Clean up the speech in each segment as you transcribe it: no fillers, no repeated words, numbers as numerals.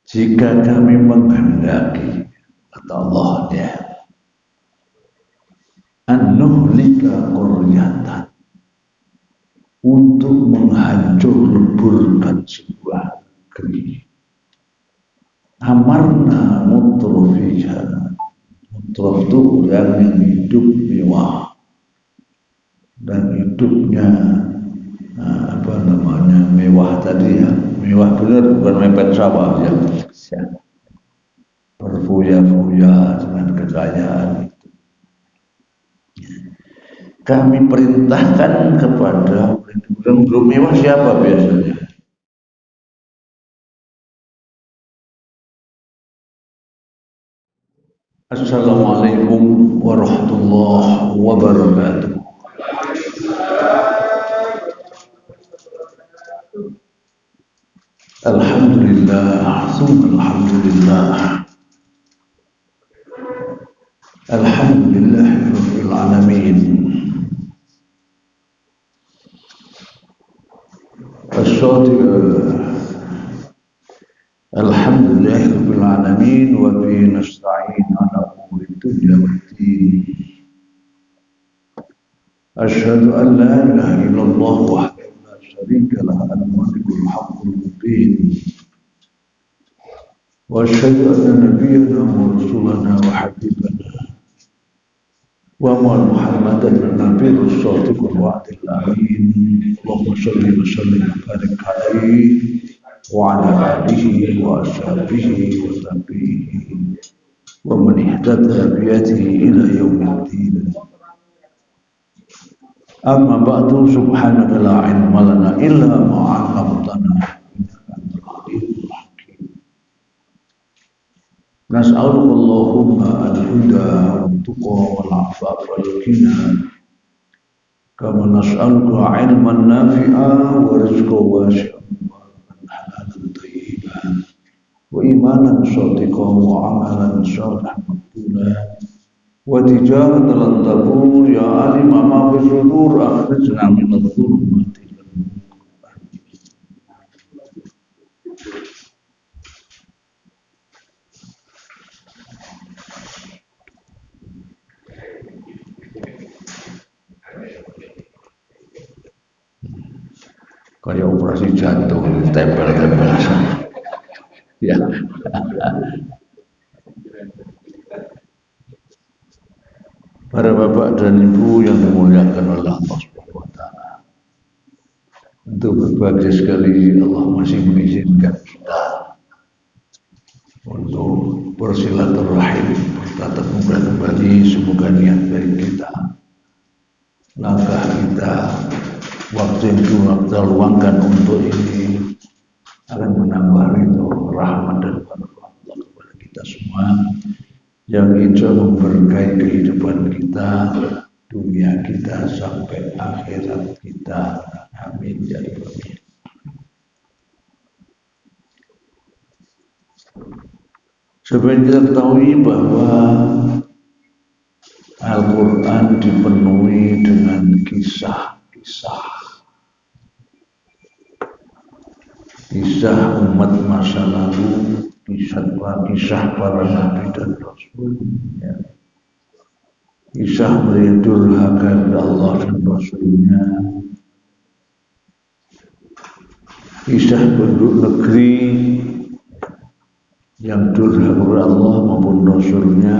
Jika kami menghendaki, kata Allah ya, an-nuhlika qaryatan, untuk menghancur leburkan sebuah negeri. Amarna mutrofiha, mutrof itu orang yang hidup mewah dan hidupnya mewah tadi ya, mewah benar, bukan mepet sawah ya, berfoya-foya dengan kekayaan. Kami perintahkan kepada orang belum mewah siapa biasanya? Assalamualaikum warahmatullahi wabarakatuh. Alhamdulillah, alhamdulillah. Alhamdulillah rabbil alamin. Alhamdulillah rabbil alamin wa bihi nasta'in ala umuri dunya waddin. Asyhadu an la ilaha illallah wahdahu la syarika lahu al-malikul haqqul mubin. Wa asyhadu anna nabiyyana wa rasulana wa habibana wa Muhammadan nabiyyu shadiqul wa'dil amin. Allahumma shalli wa sallim wa barik alaihi wa ala alihi wa ashabihi wa sahbihi wa man ihtada bi hadihi ila yaumiddin. Amma ba'du, subhanaka la ilma lana illa ma 'allamtana innaka antal alimul hakim. Nas'aluka Allahumma al-huda wat-tuqa wal-'afafa wal-ghina, kama nas'aluka 'ilman nafi'a wa rizqan wasi'an mubarakan halalan thayyiban wa imanan shadiqan wa 'amalan shalihan maqbulan wa tijaratan lan tabur ya alim ma fi sudur akhrijna min adh-dhulumati ila an-nur. Kayak operasi jantung tempel-tempel ya. Para bapak dan ibu yang dimuliakan oleh Allah Subhanahu wa taala, untuk berbahagia sekali Allah masih mengizinkan kita untuk bersilaturahim, bertatap muka kembali. Semoga niat baik kita, langkah kita, waktu yang kita luangkan untuk ini akan menambah ridho, rahmat dan barakah Allah kepada kita semua, yang insya Allah memberkahi kehidupan kita, dunia kita sampai akhirat kita. Amin ya rabbal alamin. Sebenarnya kita ketahui bahwa Al-Quran dipenuhi dengan kisah umat masa lalu, kisah para nabi dan rasul, ya. Kisah mereka durhaka kepada Allah dan Rasulnya, kisah penduduk negeri yang durhaka kepada Allah maupun Rasulnya.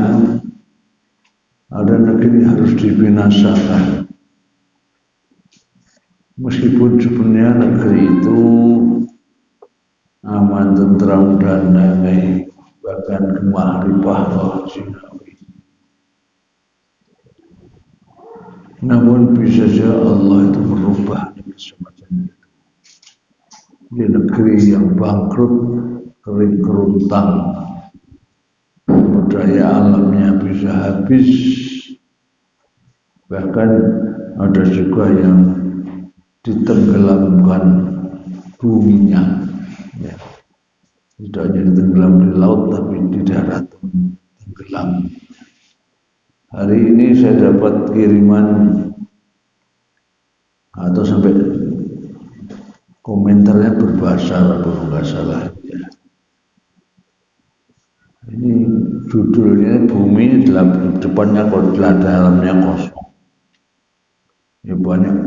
Ada negeri harus dibinasakan, meskipun sebenarnya negeri itu aman, tentram dan damai, bahkan kemahrifah roh jinawi. Namun bisa saja Allah itu merubah negeri semacam itu. Di negeri yang bangkrut, kering keruntang, daya alamnya bisa habis, bahkan ada juga yang ditenggelamkan buminya. Ya. Tidak hanya tenggelam di laut, tapi di darat tenggelam. Hari ini saya dapat kiriman atau sampai komentarnya berbahasa Arab kalau nggak salah ya. judulnya bumi depannya dalamnya kosong. Ya banyak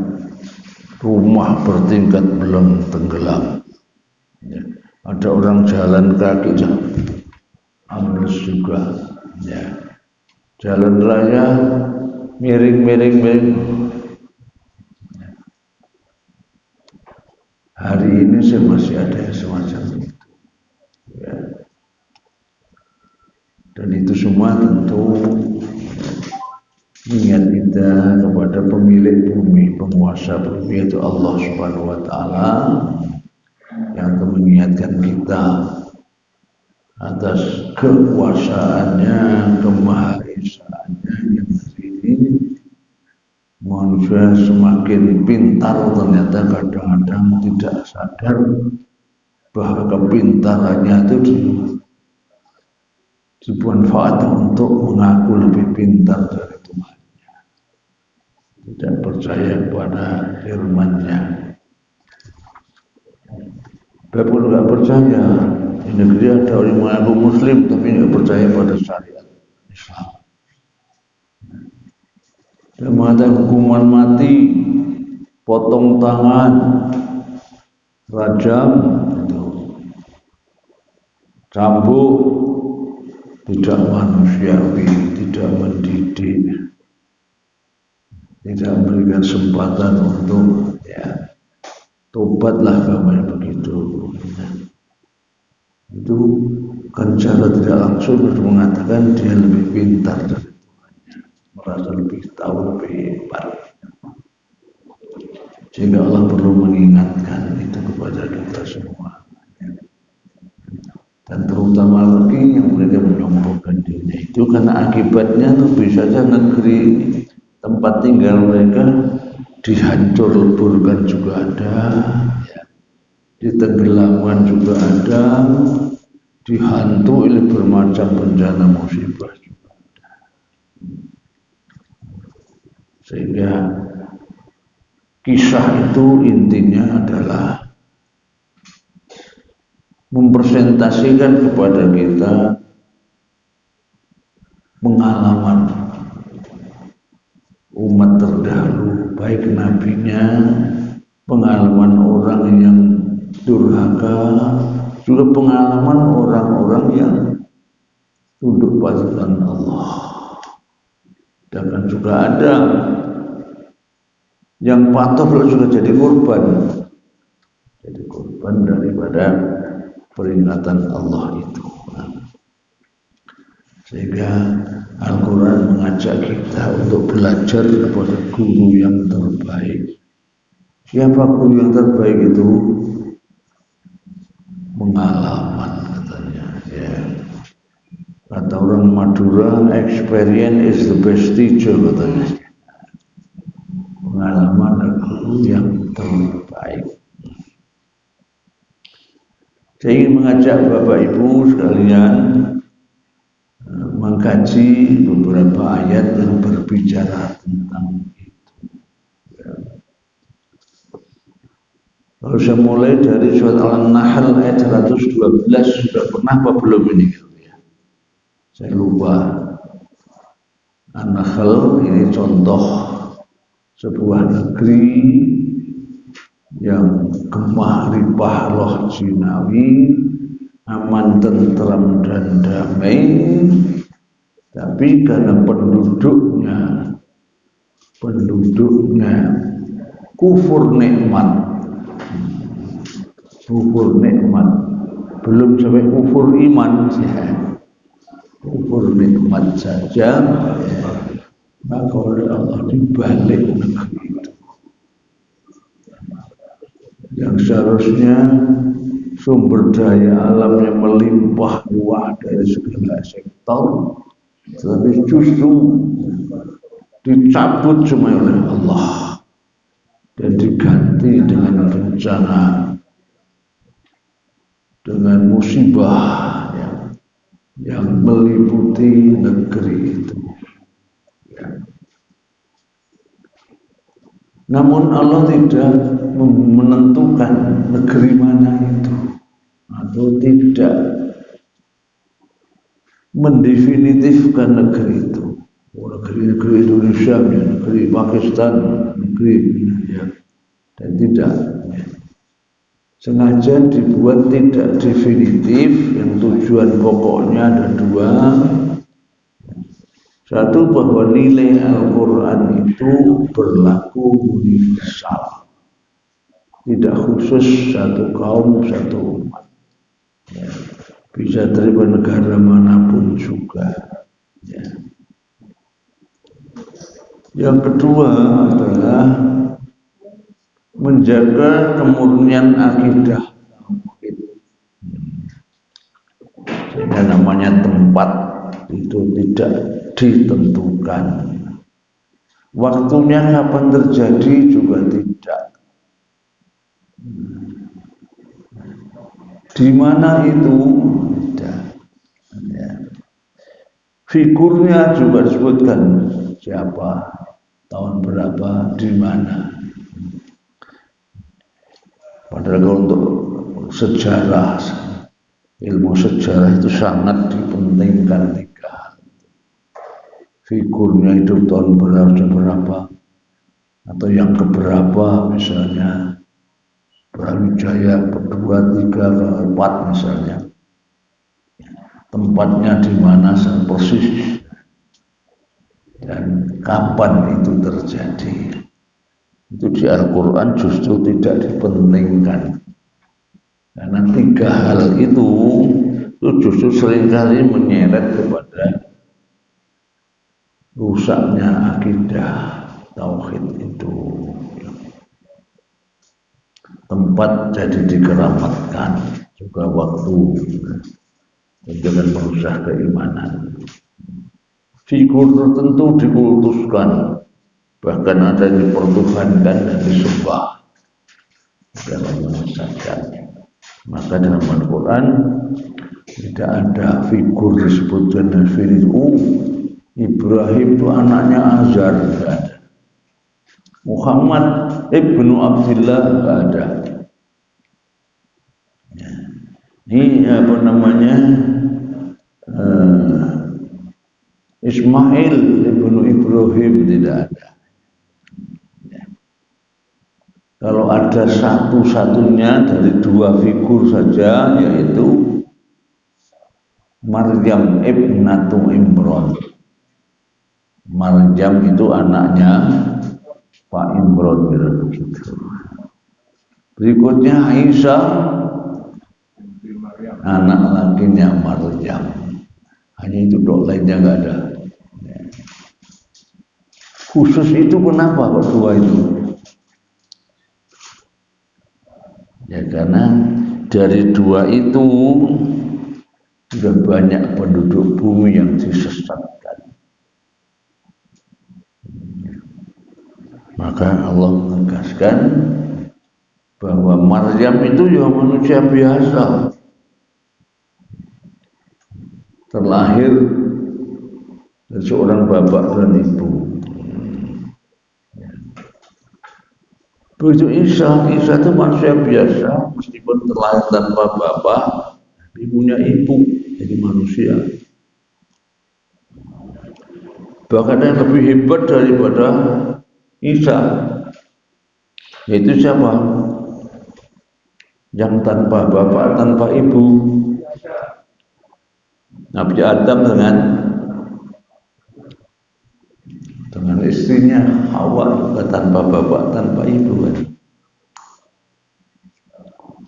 rumah bertingkat belum tenggelam. Ya. Ada orang jalan kaki ambles juga. Ya. Jalan raya miring. Hari ini masih ada yang semacam itu. Ya. Dan itu semua tentu niat kita kepada pemilik bumi, penguasa bumi yaitu Allah Subhanahu wa taala yang akan mengingatkan kita atas kekuasaannya, kemahaesaannya yang hari ini manusia semakin pintar ternyata kadang-kadang tidak sadar bahwa kepintarannya itu dimanfaatkan untuk mengaku lebih pintar dari Tuhannya, tidak percaya kepada firman-Nya. Walaupun nggak percaya, di negeri ada orang mengaku Muslim tapi nggak percaya pada syariat Islam. Dia mengatakan hukuman mati, potong tangan, rajam, cambuk, tidak manusiawi, tidak mendidik, tidak memberikan kesempatan untuk tobatlah kamu begitu. Itu kan cara tidak langsung untuk mengatakan dia lebih pintar dari Tuhannya, merasa lebih tahu, lebih hebat. Sehingga Allah perlu mengingatkan itu kepada kita semua. Dan terutama lagi yang mereka menyombongkan dirinya itu karena akibatnya tuh bisa saja negeri tempat tinggal mereka dihancur-leburkan juga ada, ditenggelamkan juga ada, dihantui oleh bermacam bencana musibah juga ada. Sehingga kisah itu intinya adalah mempresentasikan kepada kita pengalaman umat terdahulu, baik nabinya, pengalaman orang yang durhaka, juga pengalaman orang-orang yang tunduk pada Allah. Dan juga ada yang patuh lalu juga jadi korban daripada peringatan Allah itu. Sehingga Al-Quran mengajak kita untuk belajar kepada guru yang terbaik. Siapa guru yang terbaik itu? Pengalaman katanya. Ya. Kata orang Madura, experience is the best teacher katanya. Pengalaman adalah guru yang terbaik. Saya ingin mengajak Bapak Ibu sekalian mengkaji beberapa ayat yang berbicara tentang itu. Kalau saya mulai dari surat Al-Nahl ayat 112, sudah pernah apa belum ini? Saya lupa. An-Nahl ini contoh sebuah negeri yang gemah ripah roh jinawi, aman, tentram dan damai, tapi karena penduduknya kufur nikmat, belum sampai kufur iman ya. Kufur nikmat saja, maka oleh Allah dibalik negeri itu yang seharusnya sumber daya alamnya melimpah ruah dari segala sektor, tetapi justru dicabut semua oleh Allah dan diganti dengan bencana, dengan musibah yang meliputi negeri itu. Namun Allah tidak menentukan negeri mana itu, atau tidak mendefinitifkan negeri itu. Negeri-negeri Indonesia, negeri Pakistan, negeri ya, dan tidak sengaja dibuat tidak definitif. Yang tujuan pokoknya ada dua. Satu, bahwa nilai Al-Quran itu berlaku universal, tidak khusus satu kaum, satu umat ya. Bisa terima negara manapun juga ya. Yang kedua adalah menjaga kemurnian akidah. Yang namanya tempat itu tidak ditentukan, waktunya kapan terjadi juga tidak, di mana itu tidak ya. Figurnya juga disebutkan siapa, tahun berapa, di mana. Padahal kalau untuk sejarah, ilmu sejarah itu sangat dipentingkan tiga hal. Figurnya hidup tahun berapa, atau yang keberapa, misalnya Brawijaya kedua, tiga, keempat misalnya. Tempatnya di mana persis dan kapan itu terjadi. Itu di Al-Quran justru tidak dipentingkan. Karena tiga hal itu justru seringkali menyeret kepada rusaknya akidah tauhid itu. Tempat jadi dikeramatkan, juga waktu, jangan merusak keimanan. Figur tertentu dikultuskan, bahkan ada yang dipertuhankan dan disembah dalam menyesatkan. Maka dalam Al-Quran tidak ada figur disebutkan Ibrahim itu anaknya Azar, tidak ada. Muhammad ibnu Abdullah, tidak ada. Ini apa namanya, Ismail ibnu Ibrahim, tidak ada. Kalau ada satu-satunya dari dua figur saja, yaitu Maryam ibnatu Imran. Maryam itu anaknya Pak Imran, begitu. Berikutnya Isa, anak lakinya Maryam. Hanya itu dok, lainnya nggak ada. Khusus itu kenapa kok dua itu? Ya karena dari dua itu sudah banyak penduduk bumi yang disesatkan. Maka Allah menegaskan bahwa Maryam itu ya manusia biasa, terlahir dari seorang bapak dan ibu. Begitu Isa itu manusia biasa, meskipun terlahir tanpa bapak, ibunya ibu, jadi manusia. Bahkan yang lebih hebat daripada Isa, yaitu siapa? Yang tanpa bapak, tanpa ibu. Nabi Adam dengan istrinya Hawa, juga tanpa bapak, tanpa ibu.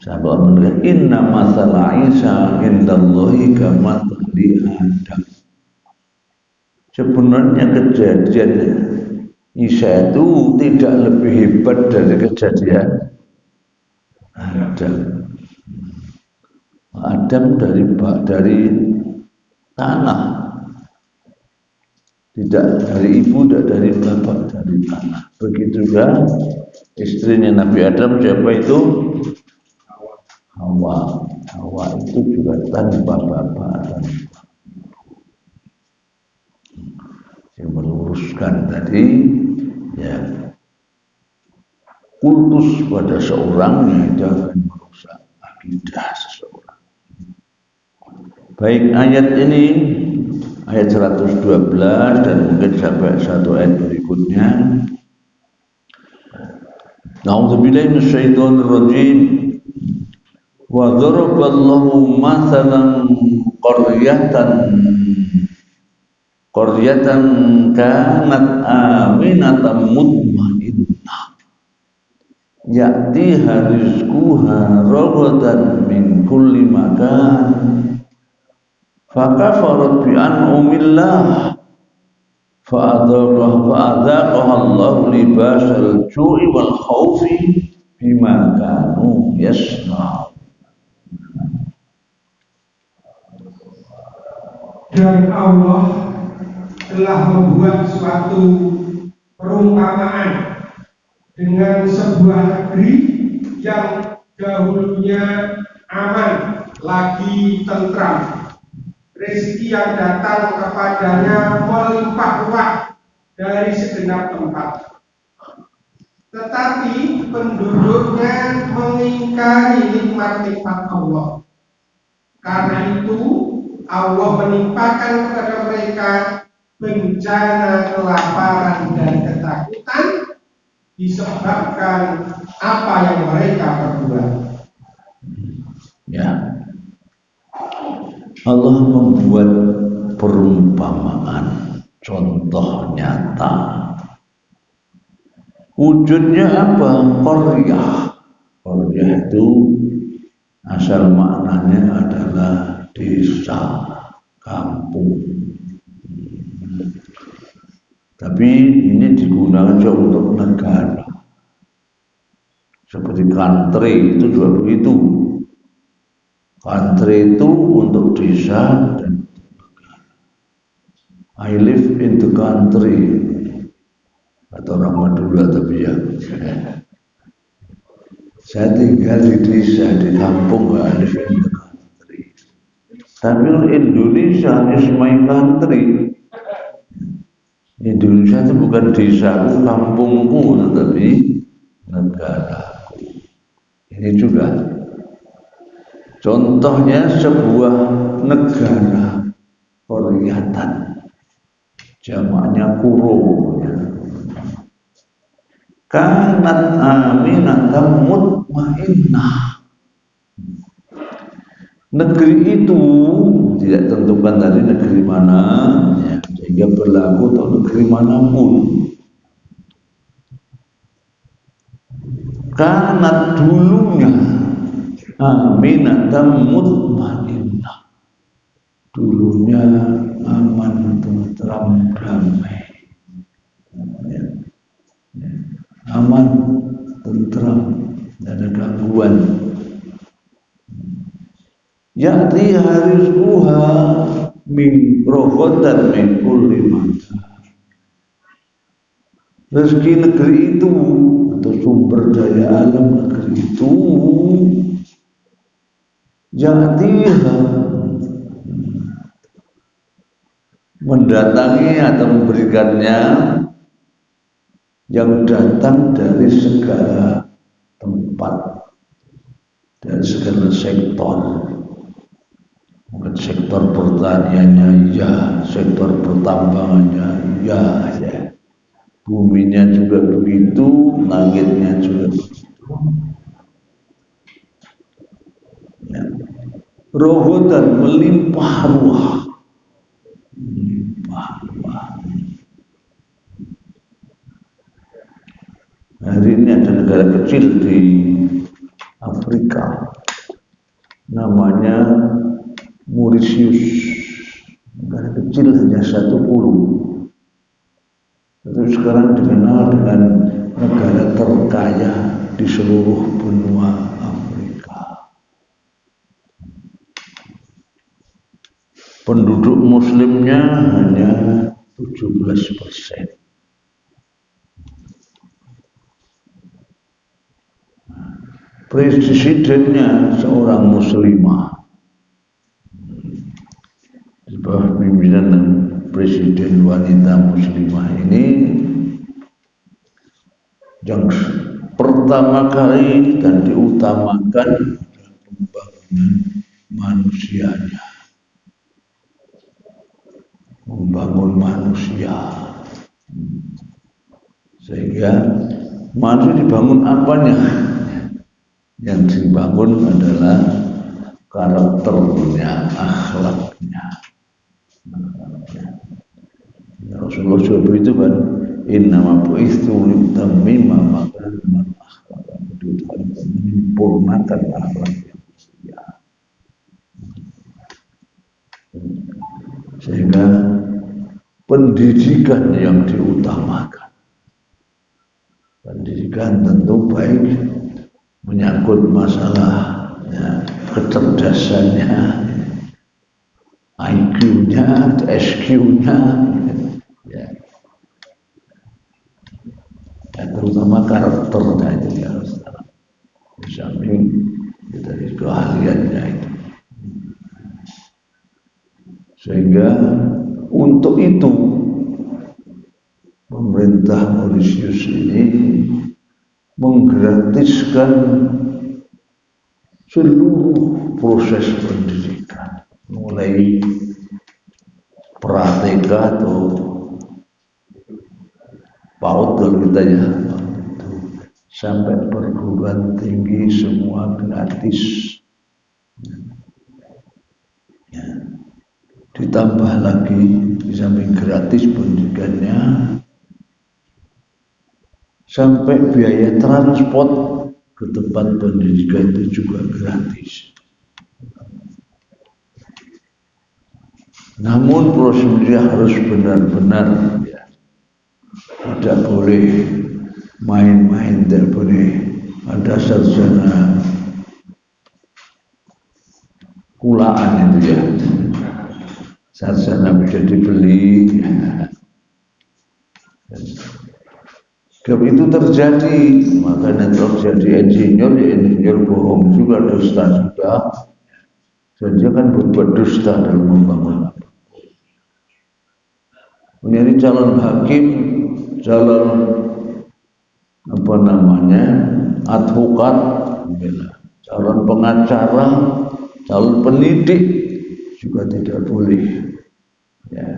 Sahabat mengatakan, inna masalah Isa indallahi kamathali Adam. Sebenarnya kejadian Isa itu tidak lebih hebat dari kejadian Adam. Adam dari tanah, tidak dari ibu, tidak dari bapak, dari tanah. Begitu juga istrinya Nabi Adam, siapa itu? Hawa. Hawa itu juga tanpa bapak, yang meluruskan tadi ya, kultus pada seorang yang jangan merusak akidah seseorang. Baik ayat ini, ayat 112 dan mungkin sampai satu ayat berikutnya. A'udzubillahi minasyaitonir rajim. Wa daraballahu mathalan qaryatan kanat aminatan mutmainnah ya'tiha rizquha ragadan min kulli makan fakafarat bi an'amillah fa'adzaqaha Allahu libasal ju'i wal khaufi bima kanu yasna'un. Dan Allah telah membuat suatu perumpamaan dengan sebuah negeri yang dahulunya aman, lagi tentram. Rezeki yang datang kepadanya melimpah ruah dari segenap tempat. Tetapi penduduknya mengingkari nikmat-nikmat Allah. Karena itu Allah menimpakan kepada mereka bencana kelaparan dan ketakutan disebabkan apa yang mereka perbuat. Ya, Allah membuat perumpamaan, contoh nyata. Wujudnya apa? Qaryah. Qaryah itu asal maknanya adalah desa, kampung. Tapi ini digunakan juga untuk negara. Seperti country itu juga begitu. Country itu untuk desa dan negara. I live in the country. Atau orang Madura tapi ya. Saya tinggal di desa, di kampung, I live in the country. Tapi Indonesia is my country. Indonesia itu bukan desaku, kampungku, tetapi negaraku. Ini juga contohnya sebuah negara qaryatan, jamaknya kuro. Kanat aminatan mutmainnah. Negeri itu tidak tentukan tadi negeri mana, ya, sehingga berlaku untuk negeri manapun. Kanat dulunya aminatan mutmainnah, dulunya aman, tentram, damai, ya. Aman, tentram, tidak ada gangguan. Ya'tiha rizquha min ragadan min kulli makan. Rezeki negeri itu atau sumber daya alam negeri itu ya'tiha mendatangi atau memberikannya yang datang dari segala tempat, dari segala sektor. Mungkin sektor pertaniannya ya, sektor pertambangannya ya, ya. Buminya juga begitu, langitnya juga begitu. Ya. Rohotan melimpah ruah, melimpah ruah. Hari ini ada negara kecil di Afrika, namanya Mauritius, negara kecil hanya 1 pulau. Itu sekarang dikenal dengan negara terkaya di seluruh benua Afrika. Penduduk muslimnya hanya 17%. Presidennya seorang muslimah. Di bawah pimpinan presiden wanita muslimah ini yang pertama kali dan diutamakan pembangunan manusianya. membangun manusia. Sehingga manusia dibangun apanya? Yang dibangun adalah karakternya, akhlaknya. Rasulullah SAW itu kan innama bu'itsu litammima makarim akhlak, itu menyempurnakan akhlak yang mulia. Sehingga pendidikan yang diutamakan. Pendidikan tentu baik menyangkut masalah ya, kecerdasannya, IQ-nya, SQ-nya, ya. Dan terutama karakternya itu ya, di samping dari keahliannya itu. Sehingga untuk itu pemerintah Mauritius ini menggratiskan seluruh proses pendidikan, mulai pra-TK atau PAUD kalau kita ya, sampai perguruan tinggi semua gratis. Ya. Ditambah lagi di samping gratis pendidikannya, sampai biaya transport ke tempat pendidikan itu juga gratis. Namun prosedurnya harus benar-benar ya, tidak boleh main-main, tidak boleh ada sarjana kulaan itu ya, sarjana bisa dibeli. Kalau itu terjadi, makanya terjadi insinyur, ya insinyur bohong juga, dusta juga. Dan dia kan berbuat dusta dalam membangun. Menjadi calon hakim, calon apa namanya, advokat, calon pengacara, calon pendidik juga tidak boleh. Ya,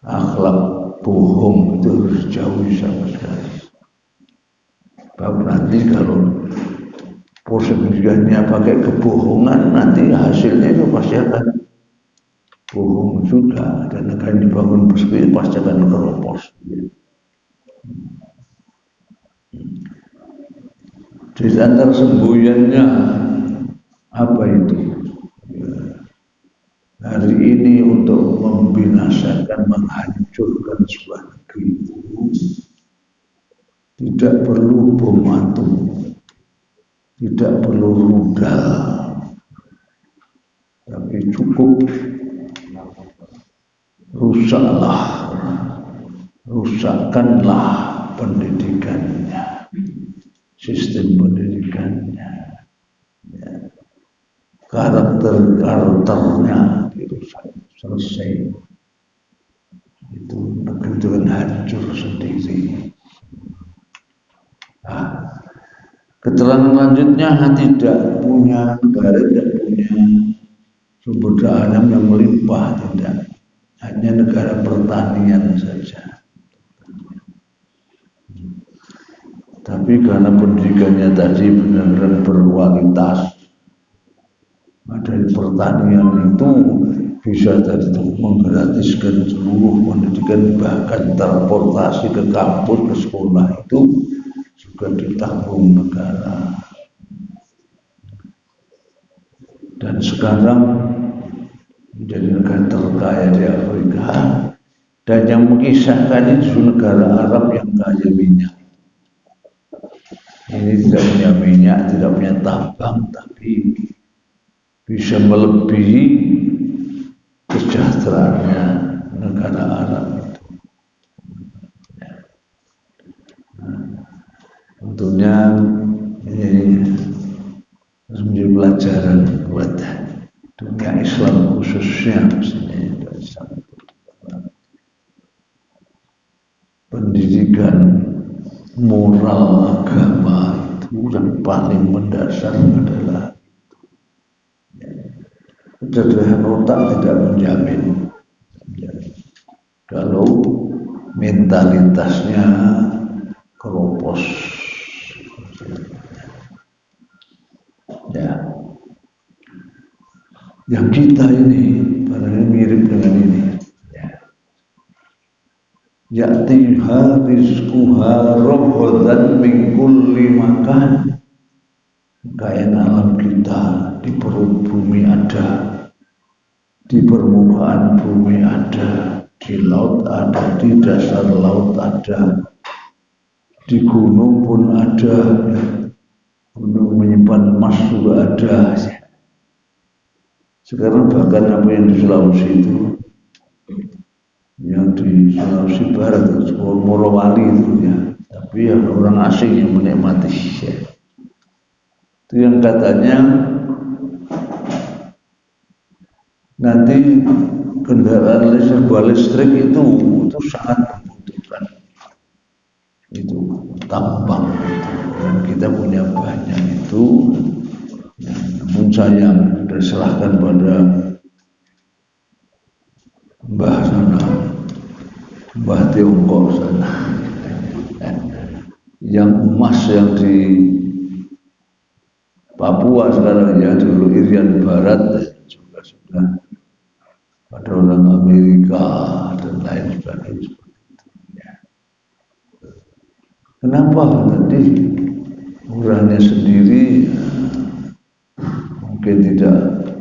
akhlak bohong itu harus jauhi sama sekali. Bahwa nanti kalau prosedurnya pakai kebohongan, nanti hasilnya itu pasti akan bohong juga, dan akan dibangun persekutuan pasti akan keropos. Di antara semboyannya apa itu? Hari ini untuk membinasakan, menghancurkan sebuah negeri itu tidak perlu bom atom, tidak perlu rudal, tapi cukup rusakkanlah pendidikannya, sistem pendidikannya, ya. Karakternya dirusak, selesai. Itu negeri itu kan hancur sendiri. Nah, keterangan lanjutnya tidak punya negara, tidak punya sumber daya alam yang melimpah, tidak, hanya negara pertanian saja. Tapi karena pendidikannya tadi benar-benar berkualitas, dari pertanian itu bisa tadi menggratiskan seluruh pendidikan, bahkan transportasi ke kampus, ke sekolah itu juga ditanggung negara. Dan sekarang menjadi negara terkaya di Afrika, dan yang mengisahkan itu negara Arab yang kaya minyak. Ini tidak punya minyak, tidak punya tambang, tapi bisa melebihi kesejahteraannya negara Arab itu. Tentunya ini harus menjadi pelajaran buat dunia Islam khususnya, mestinya pendidikan moral agama itu yang paling mendasar adalah kecerdasan otak tidak menjamin. kalau mentalitasnya keropos. Ya, yang kita ini barangkali mirip dengan ini. Ya'tiha rizquha raghadan min kulli makan. Kekayaan alam kita di perut bumi ada, di permukaan bumi ada, di laut ada, di dasar laut ada, di gunung pun ada, gunung menyimpan emas juga ada. Sekarang bahkan apa yang di Sulawesi itu, yang di Sulawesi Barat, Morowali itu ya, tapi ya orang asing yang menikmati ya. Itu yang katanya nanti kendaraan listrik itu sangat membutuhkan itu tambang itu. Dan kita punya banyak itu ya, namun sayang diserahkan pada Mbah sana, Mbah Tiongkok sana. Yang emas yang di Papua sekarang ya, dulu Irian Barat juga sudah pada orang Amerika dan lain sebagainya. Kenapa tadi murahnya sendiri mungkin tidak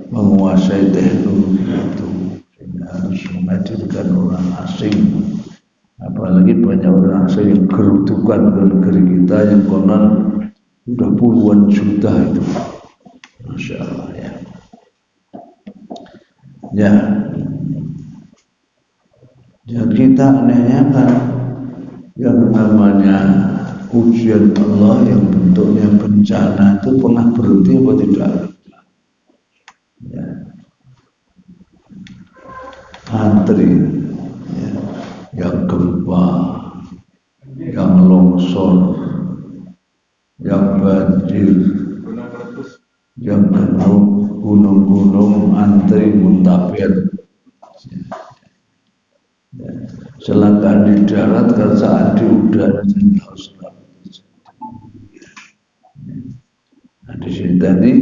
menguasai teknologi itu sehingga harus menghadirkan orang asing, apalagi banyak orang asing yang gerutukan ke negeri kita yang konon sudah puluhan juta itu, Masya Allah ya. Ya, dan kita anehnya kan yang namanya ujian Allah yang bentuknya bencana itu pernah berhenti apa tidak? Ya. Antri, ya. Yang gempa, yang longsor, yang banjir, yang gunung-gunung antri muntaber. Kecelakaan di darat, kecelakaan di udara dan laut selalu terjadi. Nah di sini tadi,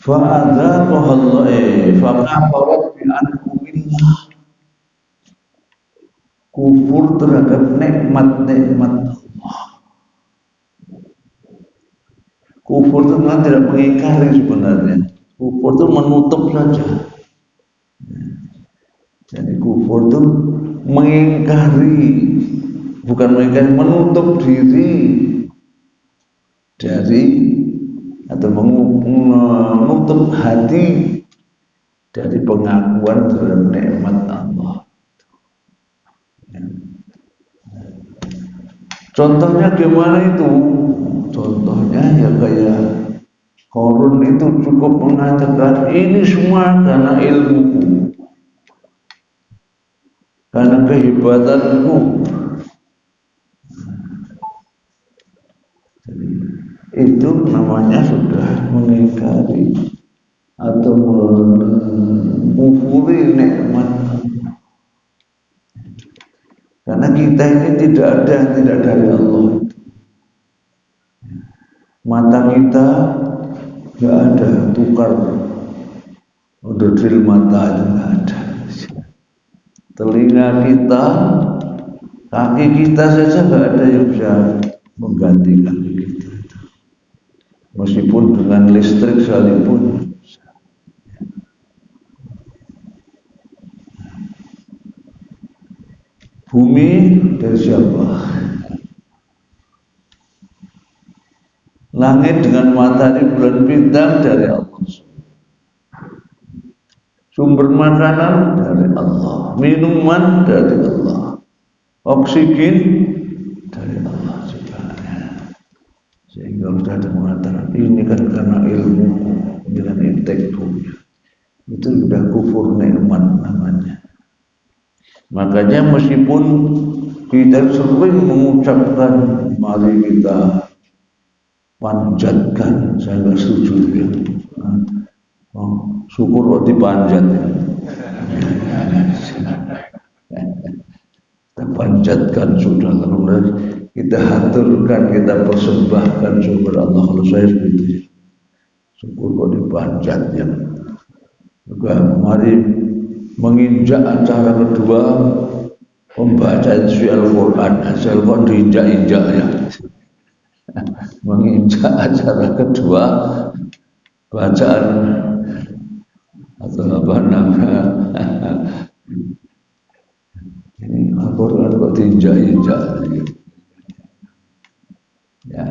fa'akafarat bi'ankumillah, kufur terhadap nikmat-nikmat Allah. Kufur itu memang tidak mengingkari sebenarnya. Kufur itu menutup saja. Jadi kufur itu mengingkari, bukan mengingkari, menutup diri dari atau menutup hati dari pengakuan terhadap nikmat Allah. Contohnya gimana itu? Contohnya ya kayak Qarun itu cukup mengatakan ini semua karena ilmuku, karena kehebatanku. Itu namanya sudah mengingkari atau mengkufuri nikmat. Karena kita ini tidak dari Allah. Mata kita nggak ada, tukar drill mata itu nggak ada. Telinga kita, kaki kita saja nggak ada yang bisa menggantikan kita. Meskipun dengan listrik sekalipun. Bumi dari siapa? Langit dengan matahari, bulan, bintang dari Allah. Sumber makanan dari Allah, minuman dari Allah, oksigen dari Allah sebenarnya. Sehingga sudah ada mengatakan ini kan karena ilmu dengan intelektu, itu sudah kufur nikmat namanya. Makanya meskipun kita sering mengucapkan mari kita panjatkan, saya nggak setuju ya. Syukur kok dipanjat ya. Kita panjatkan sudah kemudian kita haturkan, kita persembahkan syukur Allah. Kalau saya begitu, syukur kok dipanjat ya. Juga mari menginjak acara kedua pembacaan suci Al-Quran. Asal kok diinjak-injak ya. Menginjak acara kedua bacaan atau apa namanya ini Al-Quran kok diinjak-injak ya.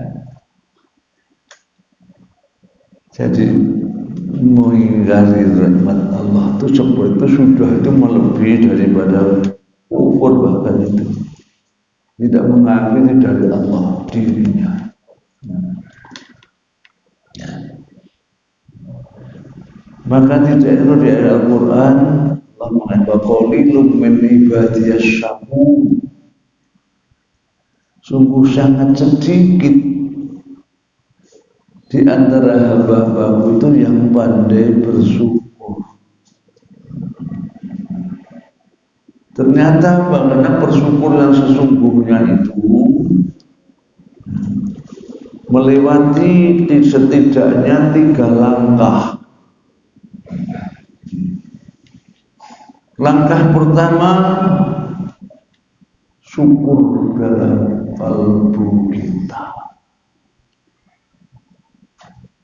Jadi mengingkari rahmat Allah itu seperti itu sudah itu melebihi daripada kufur, bahkan itu tidak mengakui dari Allah dirinya. Maka tidak itu di ayat Al-Quran Allah mengatakan qalilum min ibadiyas syakur, sungguh sangat sedikit di antara hamba-hambaku itu yang pandai bersyukur. Ternyata bagaimana bersyukur yang sesungguhnya itu melewati setidaknya 3 langkah. Langkah pertama, syukur dalam kalbu kita,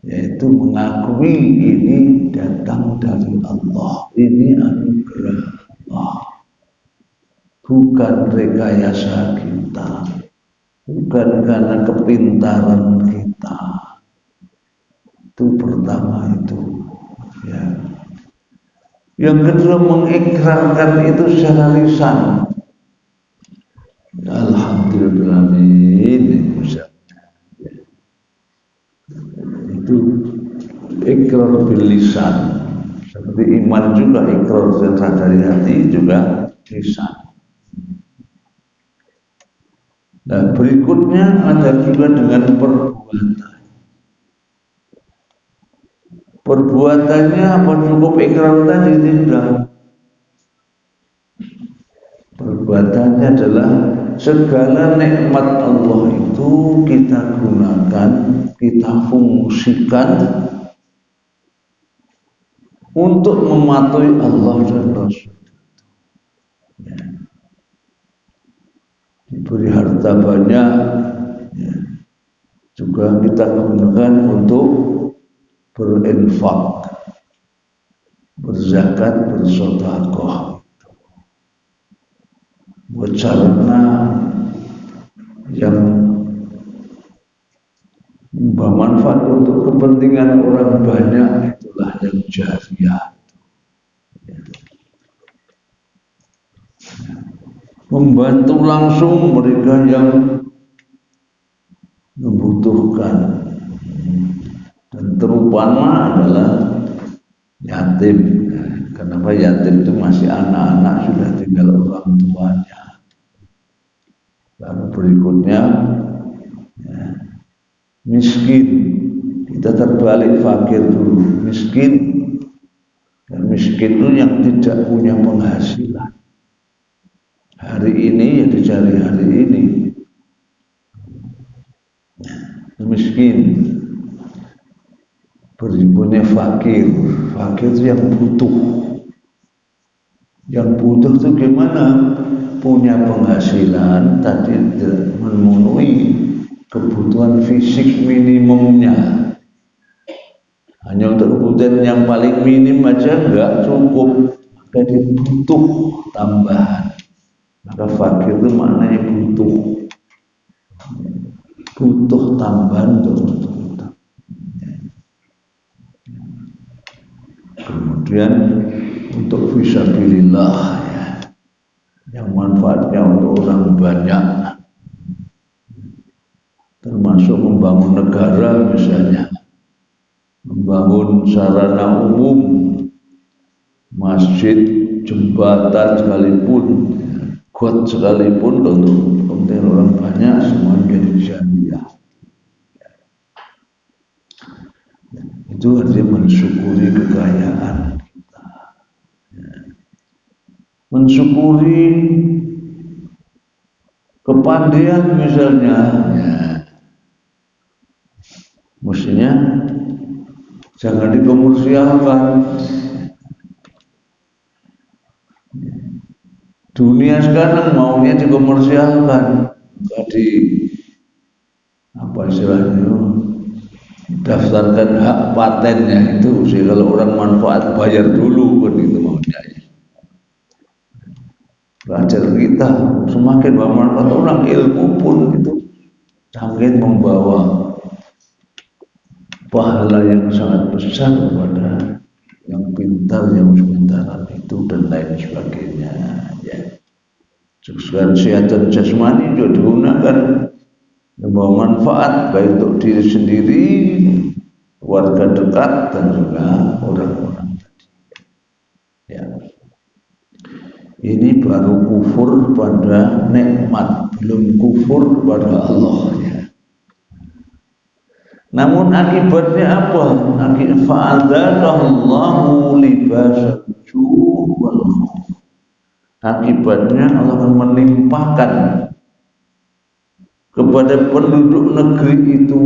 yaitu mengakui ini datang dari Allah, ini anugerah Allah, bukan rekayasa kita, bukan karena kepintaran kita. Itu pertama itu ya. Yang kedua, mengikrarkan itu secara lisan. Alhamdulillahirrahmanirrahim. Itu ikrar bil lisan. Seperti iman juga ikrar dari hati juga lisan. Nah, berikutnya ada juga dengan perbuatan. Perbuatannya apa cukup ikrar tadi? Tidak. Perbuatannya adalah segala nikmat Allah itu kita gunakan, kita fungsikan untuk mematuhi Allah dan Rasul. Ya. Diberi harta banyak, ya. Juga kita gunakan untuk berinfak, berzakat, bersedekah, buat sarana yang bermanfaat untuk kepentingan orang banyak, itulah yang jariah. Membantu langsung mereka yang membutuhkan. Dan terutama adalah yatim. Kenapa yatim itu masih anak-anak, sudah tinggal orang tuanya. Lalu berikutnya ya, miskin. Kita terbalik, fakir dulu, miskin. Dan miskin itu yang tidak punya penghasilan. Hari ini ya dicari hari ini. Miskin. Berikutnya fakir. Fakir itu yang butuh. Yang butuh itu gimana? Punya penghasilan tapi tidak memenuhi kebutuhan fisik minimumnya. Hanya untuk kebutuhan yang paling minim aja enggak cukup. Maka dia butuh tambahan. Maka fakir itu maknanya butuh. Butuh tambahan untuk. Kemudian untuk fisabilillah ya, yang manfaatnya untuk orang banyak, termasuk membangun negara misalnya, membangun sarana umum, masjid, jembatan sekalipun, got sekalipun untuk kepentingan orang banyak, semua menjadi jariah. Itu artinya mensyukuri kekayaan kita. Ya. mensyukuri kepandaian misalnya, ya, mestinya jangan dikomersialkan. Dunia sekarang maunya dikomersialkan, nggak di apa istilahnya, daftarkan hak patennya itu sih, kalau orang manfaat bayar dulu kan itu maunya. Belajar kita semakin bermanfaat orang, ilmu pun itu semakin membawa pahala yang sangat besar kepada yang pintar, yang sementara itu dan lain sebagainya. Ya. Kesehatan jasmani juga digunakan membawa manfaat baik untuk diri sendiri, warga dekat dan juga orang-orang tadi. Ya. Ini baru kufur pada nikmat, belum kufur pada Allah. Ya. Namun akibatnya apa? Fa'adzaqallahu libasal ju' wal khauf. Akibatnya Allah akan menimpakan kepada penduduk negeri itu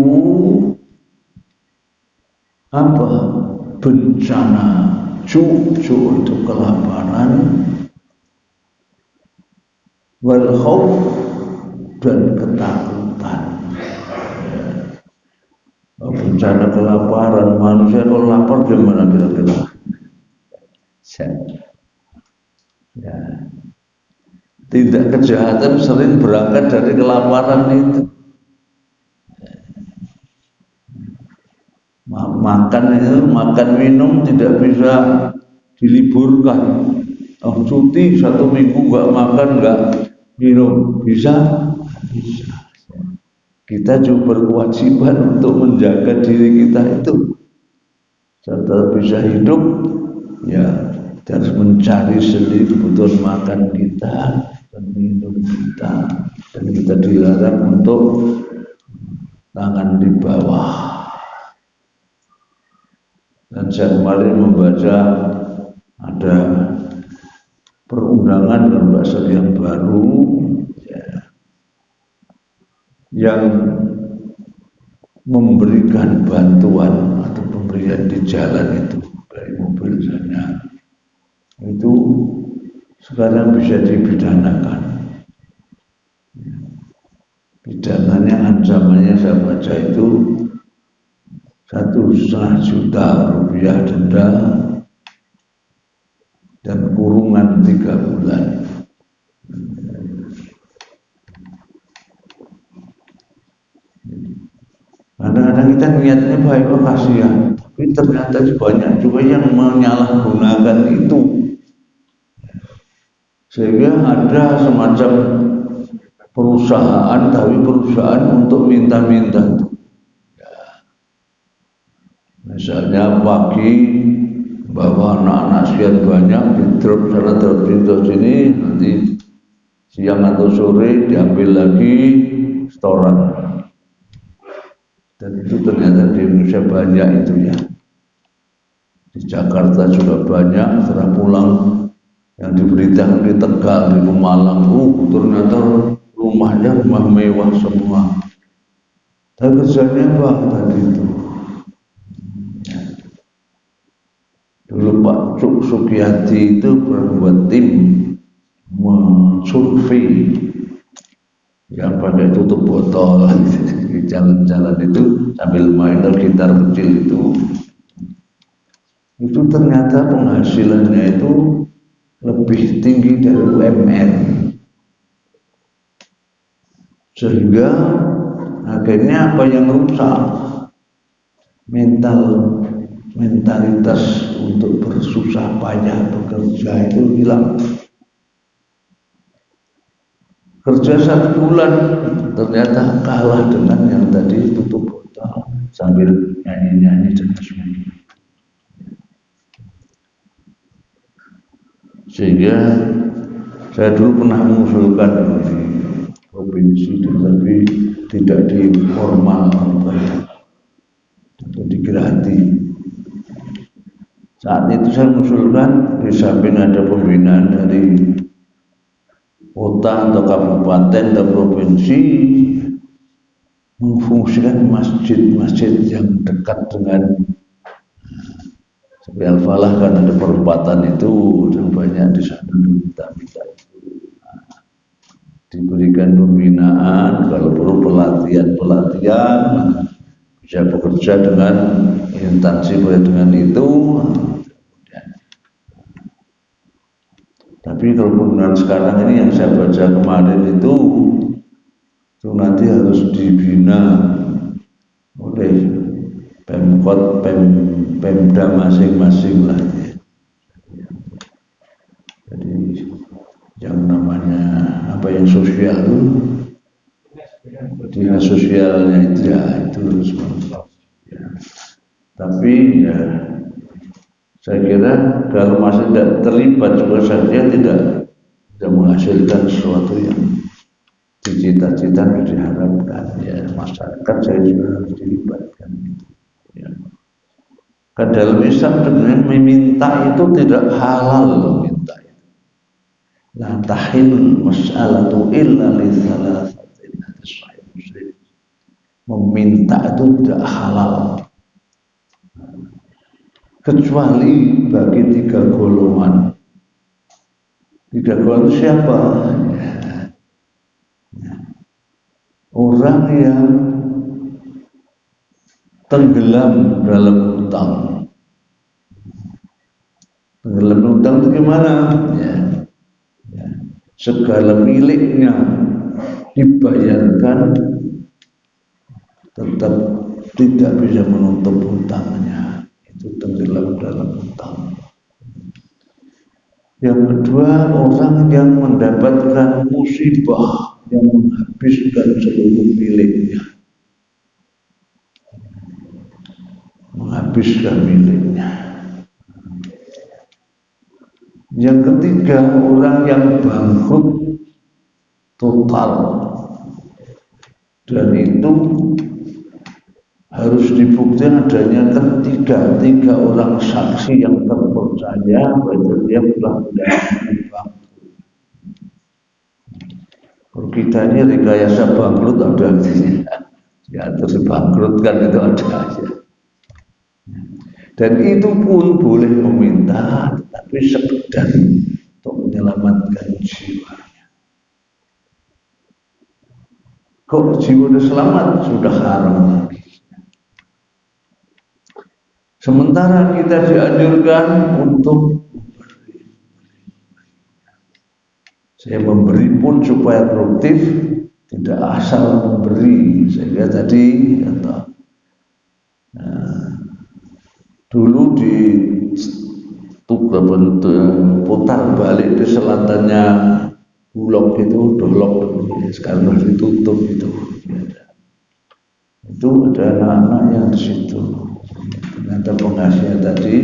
apa? Bencana, ju' itu kelaparan, wal khauf dan ketakutan. Bencana kelaparan, manusia kalau lapar gimana kira-kira? Ya. Tidak kejahatan sering berangkat dari kelaparan itu. Makan minum tidak bisa diliburkan. Oh, cuti 1 minggu nggak makan nggak minum bisa. Kita juga berkewajiban untuk menjaga diri kita itu. Setelah bisa hidup, ya harus mencari sendiri kebutuhan makan kita dan minum kita, dan kita dilarang untuk tangan di bawah. Dan saya kemarin membaca ada perundangan dalam bahasa yang baru, ya, yang memberikan bantuan atau pemberian di jalan itu dari mobil misalnya, itu sekarang bisa dipidanakan. Pidananya, ancamannya saya baca itu 1,5 juta rupiah denda dan kurungan 3 bulan. Kadang-kadang kita niatnya baik, oh kasihan, tapi ternyata banyak juga yang menyalahgunakan itu, sehingga ada semacam perusahaan, tapi perusahaan untuk minta-minta. Ya. Misalnya pagi bawa anak-anak sekian banyak di drop sana, drop sini, nanti siang atau sore diambil lagi setoran. Dan itu ternyata di Indonesia banyak itu ya. Di Jakarta juga banyak, setelah pulang yang diberitakan di Tegal, di Pemalang, ternyata rumahnya rumah mewah semua. Tapi kerjanya apa tadi itu? Dulu Pak Cuk Sukiyati itu membuat tim mensurvei yang pakai tutup botol di jalan-jalan itu sambil main gitar kecil itu ternyata penghasilannya itu lebih tinggi dari UMR, sehingga akhirnya apa yang rusak, mentalitas untuk bersusah payah bekerja itu hilang. Kerja 1 bulan ternyata kalah dengan yang tadi tutup botol sambil nyanyi-nyanyi dan sebagainya. Sehingga saya dulu pernah mengusulkan di provinsi, tapi tidak di formal atau digerati. Saat itu saya mengusulkan di samping ada pembinaan dari kota atau kabupaten atau provinsi memfungsikan masjid-masjid yang dekat dengan seperti Al-Falah kan ada perempatan itu dan banyak di sana minta diberikan pembinaan, kalau perlu pelatihan bisa bekerja dengan instansi dengan itu. Tapi kalau pembinaan sekarang ini yang saya baca kemarin itu nanti harus dibina oleh Pemkot, Pemda masing-masing lah. Jadi yang namanya apa yang sosial itu, dinas sosialnya itu ya itu harus ya. Tapi ya saya kira kalau masih tidak terlibat juga saja tidak menghasilkan sesuatu yang cita-cita diharapkan. Ya masyarakat saya juga harus dilibatkan. Ya. Kan dalam Islam sebenarnya meminta itu tidak halal meminta itu. La tahil mas'alatu illa li thalathatin, hadis sahih Muslim. Meminta itu tidak halal kecuali bagi tiga golongan. Tiga golongan itu siapa? Orang yang tenggelam dalam hutang. Tenggelam dalam hutang itu gimana? Ya. Segala miliknya dibayarkan, tetap tidak bisa menutup hutangnya. Itu tenggelam dalam hutang. Yang kedua, orang yang mendapatkan musibah yang menghabiskan seluruh miliknya. Menghabiskan miliknya. Yang ketiga, orang yang bangkrut total, dan itu harus dibuktikan adanya tiga orang saksi yang terpercaya bahwa dia telah mendapatkan bangkrut. Kalau kita ini rekayasa bangkrut ada artinya, ya terus bangkrut kan itu ada aja. Dan itu pun boleh meminta, tapi sekedar untuk menyelamatkan jiwanya. Kok jiwa sudah selamat, sudah haram lagi. Sementara kita dianjurkan untuk memberi. Saya memberi pun supaya produktif, tidak asal memberi. Sehingga tadi atau dulu di putar balik di selatannya Bulog itu Dolok, sekarang sudah ditutup itu. Itu ada anak-anak yang di situ. Ternyata penghasilnya tadi,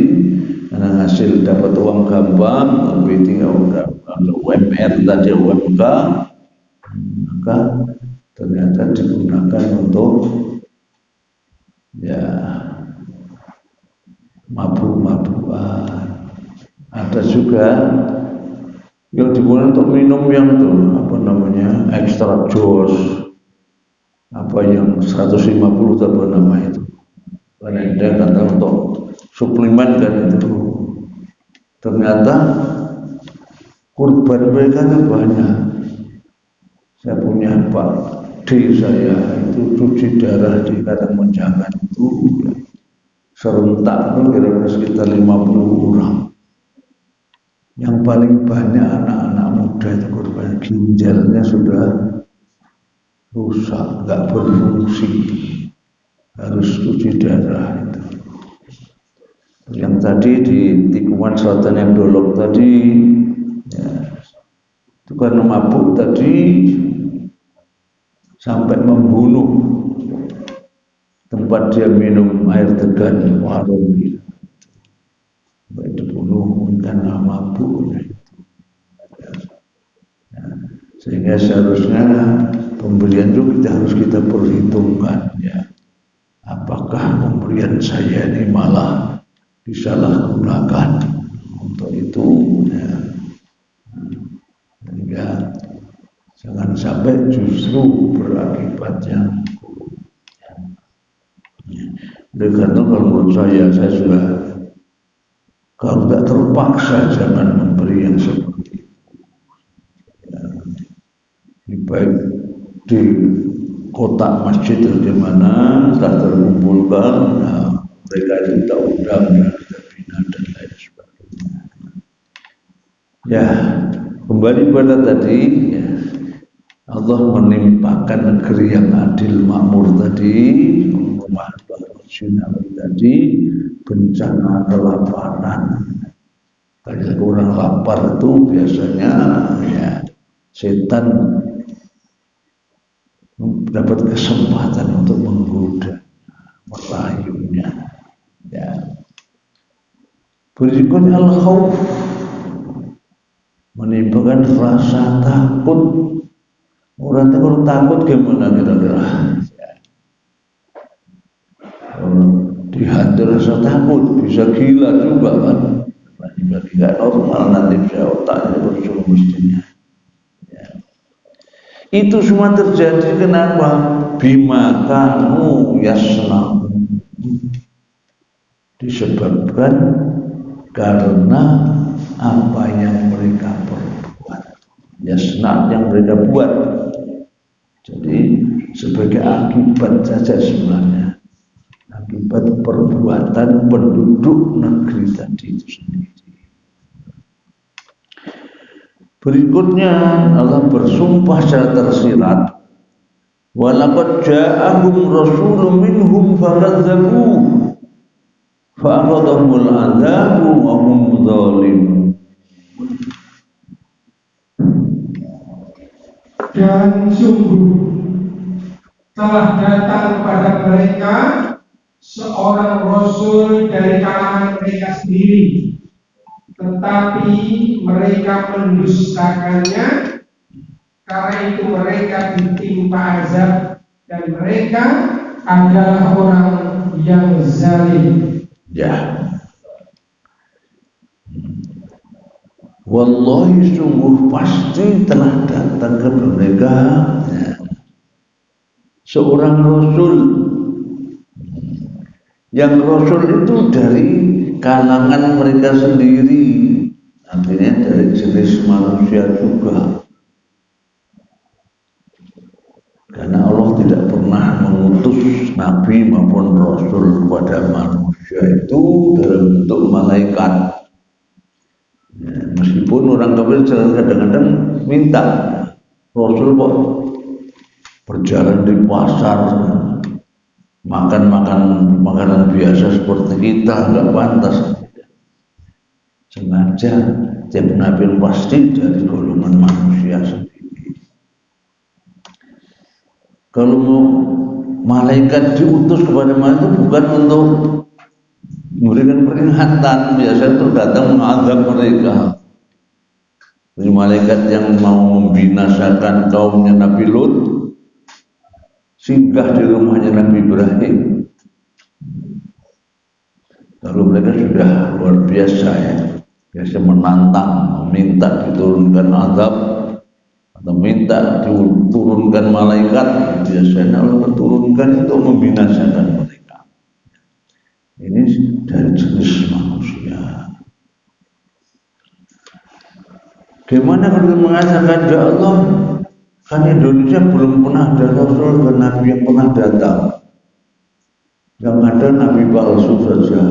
karena hasil dapat uang gampang, lebih tinggal UMR tadi UMK, maka ternyata digunakan untuk ya mabuk-mabukan. Ada juga yang digunakan untuk minum yang itu apa namanya extra jos, apa yang 150 apa nama itu, karena dia kata untuk suplemen kan itu. Ternyata kurban mereka itu banyak. Saya punya Pak D, saya itu cuci darah di Karangmenjangan itu serentak itu kira-kira sekitar 50 orang. Yang paling banyak anak-anak muda itu korban, ginjalnya sudah rusak, nggak berfungsi, harus cuci darah itu. Yang tadi di tikungan selatan yang Dolok tadi, ya, itu karena mabuk tadi sampai membunuh tempat dia minum air tegan warung gitu. Sampai dibunuh karena mabuk. Ya, sehingga seharusnya pemberian itu harus kita perhitungkan ya. Apakah pemberian saya ini malah disalahgunakan untuk itu ya. Sehingga jangan sampai justru berakibat yang buruk. Oleh karena kalau menurut saya sudah, kalau tidak terpaksa jangan memberi yang seperti itu. Ya, lebih baik di kotak masjid di mana telah terkumpulkan, nah, mereka itu kita undang dan kita bina dan lain sebagainya. Ya, kembali pada tadi, ya, Allah menimpakan negeri yang adil makmur tadi, rumah Sinawi tadi, bencana kelaparan. Kalau orang lapar itu biasanya ya setan dapat kesempatan untuk menggoda, merayunya. Ya. Berikutnya al-khawf, menimbulkan rasa takut. Orang takut gimana kira-kira? Ya. Dihati rasa takut, bisa gila juga kan? Tidak normal nanti bisa otaknya bersuruh mestinya. Ya. Itu semua terjadi kenapa? Bima kanu yasna'un, disebabkan karena apa yang mereka perbuat, yasna' yang mereka buat. Jadi sebagai akibat saja sebenarnya, akibat perbuatan penduduk negeri tadi itu sendiri. Berikutnya Allah bersumpah secara tersirat, walaqad ja'ahum rasulun minhum fakadzabuhu fa'akhadhahumul 'adzabu wa hum dzalimun. Dan sungguh telah datang kepada mereka seorang rasul dari kalangan mereka sendiri, tetapi mereka mendustakannya. Karena itu mereka ditimpa azab dan mereka adalah orang yang zalim. Ya. Wallahi sungguh pasti telah datang kepada mereka, ya, seorang rasul. Yang rasul itu dari kalangan mereka sendiri, artinya dari jenis manusia juga. Karena Allah tidak pernah mengutus nabi maupun rasul kepada manusia itu dalam bentuk malaikat. Ya, meskipun orang kafir kadang-kadang minta rasul kok berjalan di pasar, makan makanan biasa seperti kita, nggak pantas. Sengaja tiap nabi pasti dari golongan manusia sendiri. Kalau mau malaikat diutus kepada manusia itu bukan untuk memberikan peringatan, biasanya itu datang mengadab mereka. Jadi malaikat yang mau membinasakan kaumnya Nabi Lut singgah di rumahnya Nabi Ibrahim. Lalu mereka sudah luar biasa ya, biasa menantang, meminta diturunkan azab atau minta diturunkan malaikat. Biasanya Allah menurunkan itu membinasakan mereka. Ini dari jenis manusia. Gimana kalau mengatakan ya Allah, kan Indonesia belum pernah ada rasul dan nabi yang pernah datang. Yang ada nabi palsu saja.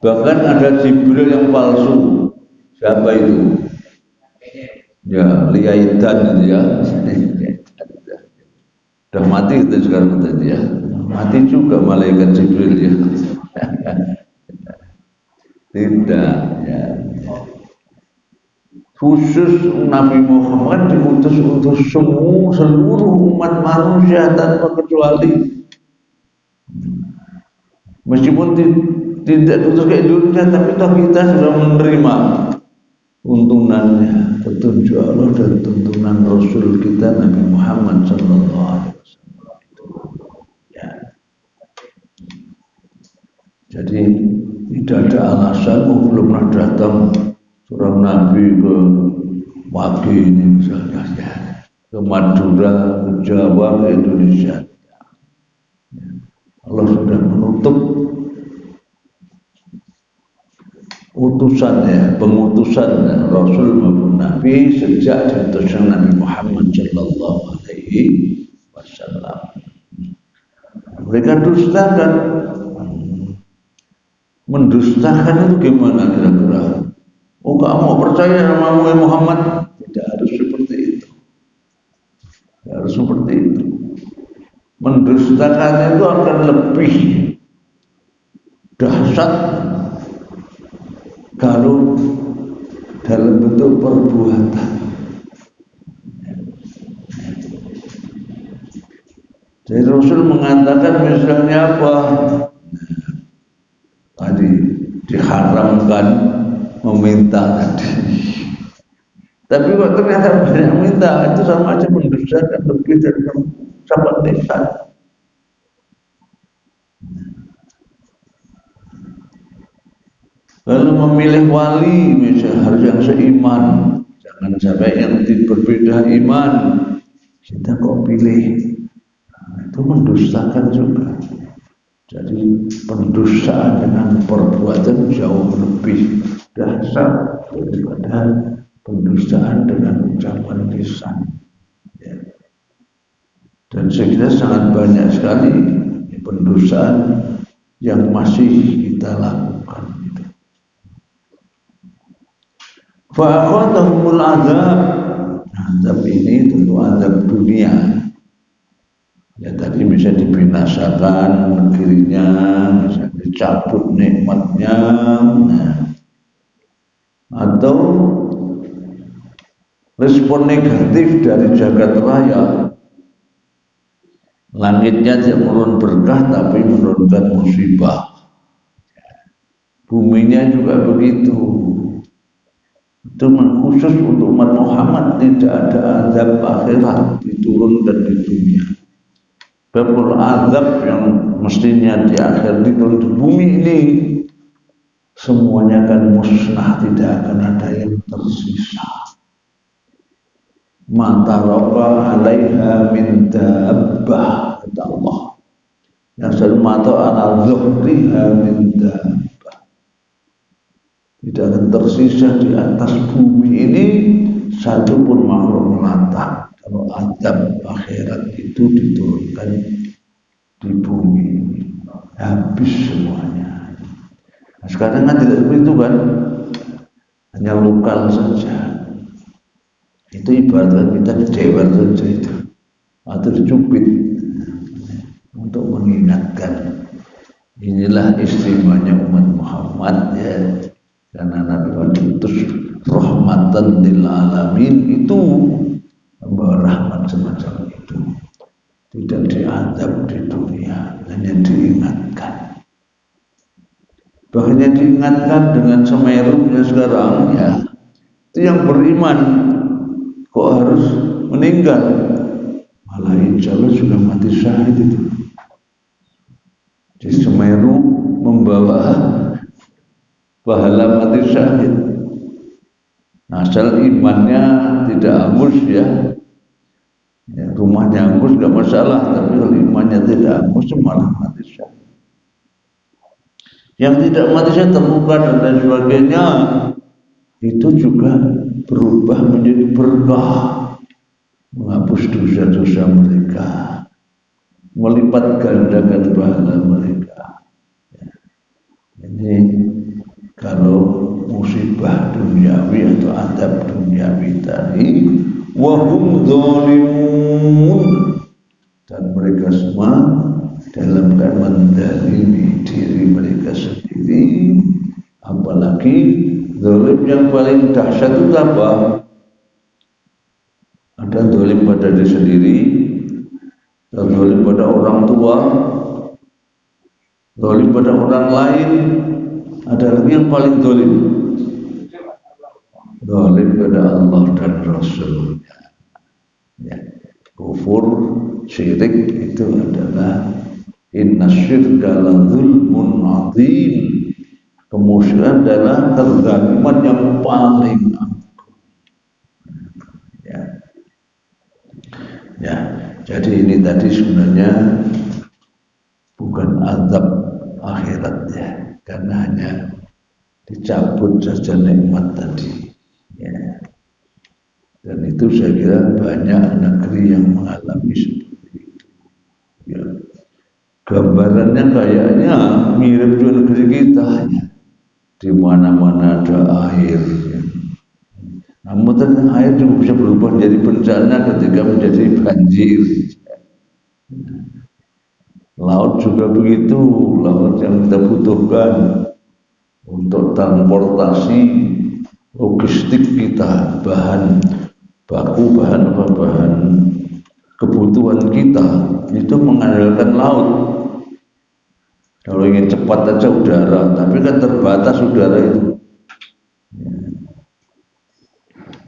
Bahkan ada Jibril yang palsu. Siapa itu? Ya, Liaidan itu ya. Sudah mati itu sekarang tadi ya. Mati juga malaikat Jibril ya. Tidak ya. Khusus Nabi Muhammad diutus untuk seluruh umat manusia tanpa kecuali. Meskipun tidak diutus ke Indonesia, tapi toh kita sudah menerima tuntunannya, petunjuk Allah dan tuntunan Rasul kita Nabi Muhammad sallallahu alaihi wasallam. Ya. Jadi tidak ada alasan belum pernah datang seorang Nabi ke Wage ini misalnya ya, ke Madura, ke Jawa, ke Indonesia. Allah sudah menutup utusannya, pengutusan Rasul maupun Nabi sejak diutusnya Nabi Muhammad Sallallahu Alaihi Wasallam. Mereka dustakan, mendustakan itu gimana kira-kira? Oh, kamu percaya sama Muhammad? Tidak harus seperti itu. Tidak harus seperti itu. Mendustakan itu akan lebih dahsyat kalau dalam bentuk perbuatan. Jadi Rasul mengatakan misalnya apa? Tadi diharamkan meminta tadi. Tapi kok ternyata banyak minta, itu sama aja mendustakan lebih dari sahabat desa. Lalu memilih wali misalnya harus yang seiman, jangan sampai yang berbeda iman kita kok pilih, nah, itu mendustakan juga. Jadi pendustaan dengan perbuatan jauh lebih dahsyat daripada pendustaan dengan ucapan lisan. Ya. Dan saya kira sangat banyak sekali pendustaan yang masih kita lakukan. Fa'akhadahumul azab. Azab ini tentu azab dunia. Ya tadi bisa dibinasakan negerinya, bisa dicabut nikmatnya, nah. Atau respon negatif dari jagat raya. Langitnya tidak menurun berkah tapi menurunkan musibah. Buminya juga begitu. Itu khusus untuk umat Muhammad, tidak ada azab akhirat diturunkan di dunia. Babul azab yang mestinya di akhir diturun di bumi ini semuanya akan musnah, tidak akan ada yang tersisa. Mata roka alaiha min dabbah, kata Allah. Yang mata ala zuhriha min dabbah. Tidak akan tersisa di atas bumi ini satu pun makhluk melata. Kalau azab akhirat itu diturunkan di bumi ini, habis semuanya. Nah, sekarang kan tidak seperti itu kan, hanya lokal saja. Itu ibarat kita kecewa saja itu, atau dicubit untuk mengingatkan. Inilah istimewanya umat Muhammad ya. Karena Nabi diutus rahmatan lil alamin, itu membawa rahmat semacam itu. Tidak diazab di dunia, hanya diingatkan. Bahkan diingatkan dengan Semerunya sekarang ya. Itu yang beriman kok harus meninggal, malah insya Allah sudah mati syahid itu. Di Semeru membawa pahala mati syahid. Asal imannya tidak hangus ya, rumahnya hangus gak masalah, tapi kalau imannya tidak hangus malah mati syahid. Yang tidak mati syahid terluka dan lain sebagainya, itu juga berubah menjadi berkah, menghapus dosa-dosa mereka, melipat gandakan pahala mereka. Ini kalau musibah duniawi atau adab duniawi tadi, wahum dzalimun, dan mereka semua dalam keadaan menzalimi diri mereka sendiri. Apalagi zalim yang paling dahsyat itu apa? Ada zalim pada diri sendiri, ada zalim pada orang tua, zalim pada orang lain. Ada lagi yang paling zalim pada Allah dan Rasulnya. Ya, kufur, syirik itu adalah Inna syirka la zulmun azim. Kemusyrikan adalah kezaliman yang paling agung. Ya, jadi ini tadi sebenarnya bukan azab akhirat ya, karena hanya dicabut saja nikmat tadi. Ya. Dan itu saya kira banyak negeri yang mengalami seperti itu. Ya. Gambarannya kayaknya mirip dengan negeri kita ya. Di mana-mana ada air. Ya. Namun air juga bisa berubah menjadi bencana ketika menjadi banjir. Laut juga begitu, laut yang kita butuhkan untuk transportasi logistik kita, bahan baku, bahan kebutuhan kita itu mengandalkan laut. Kalau ingin cepat aja udara, tapi kan terbatas udara itu.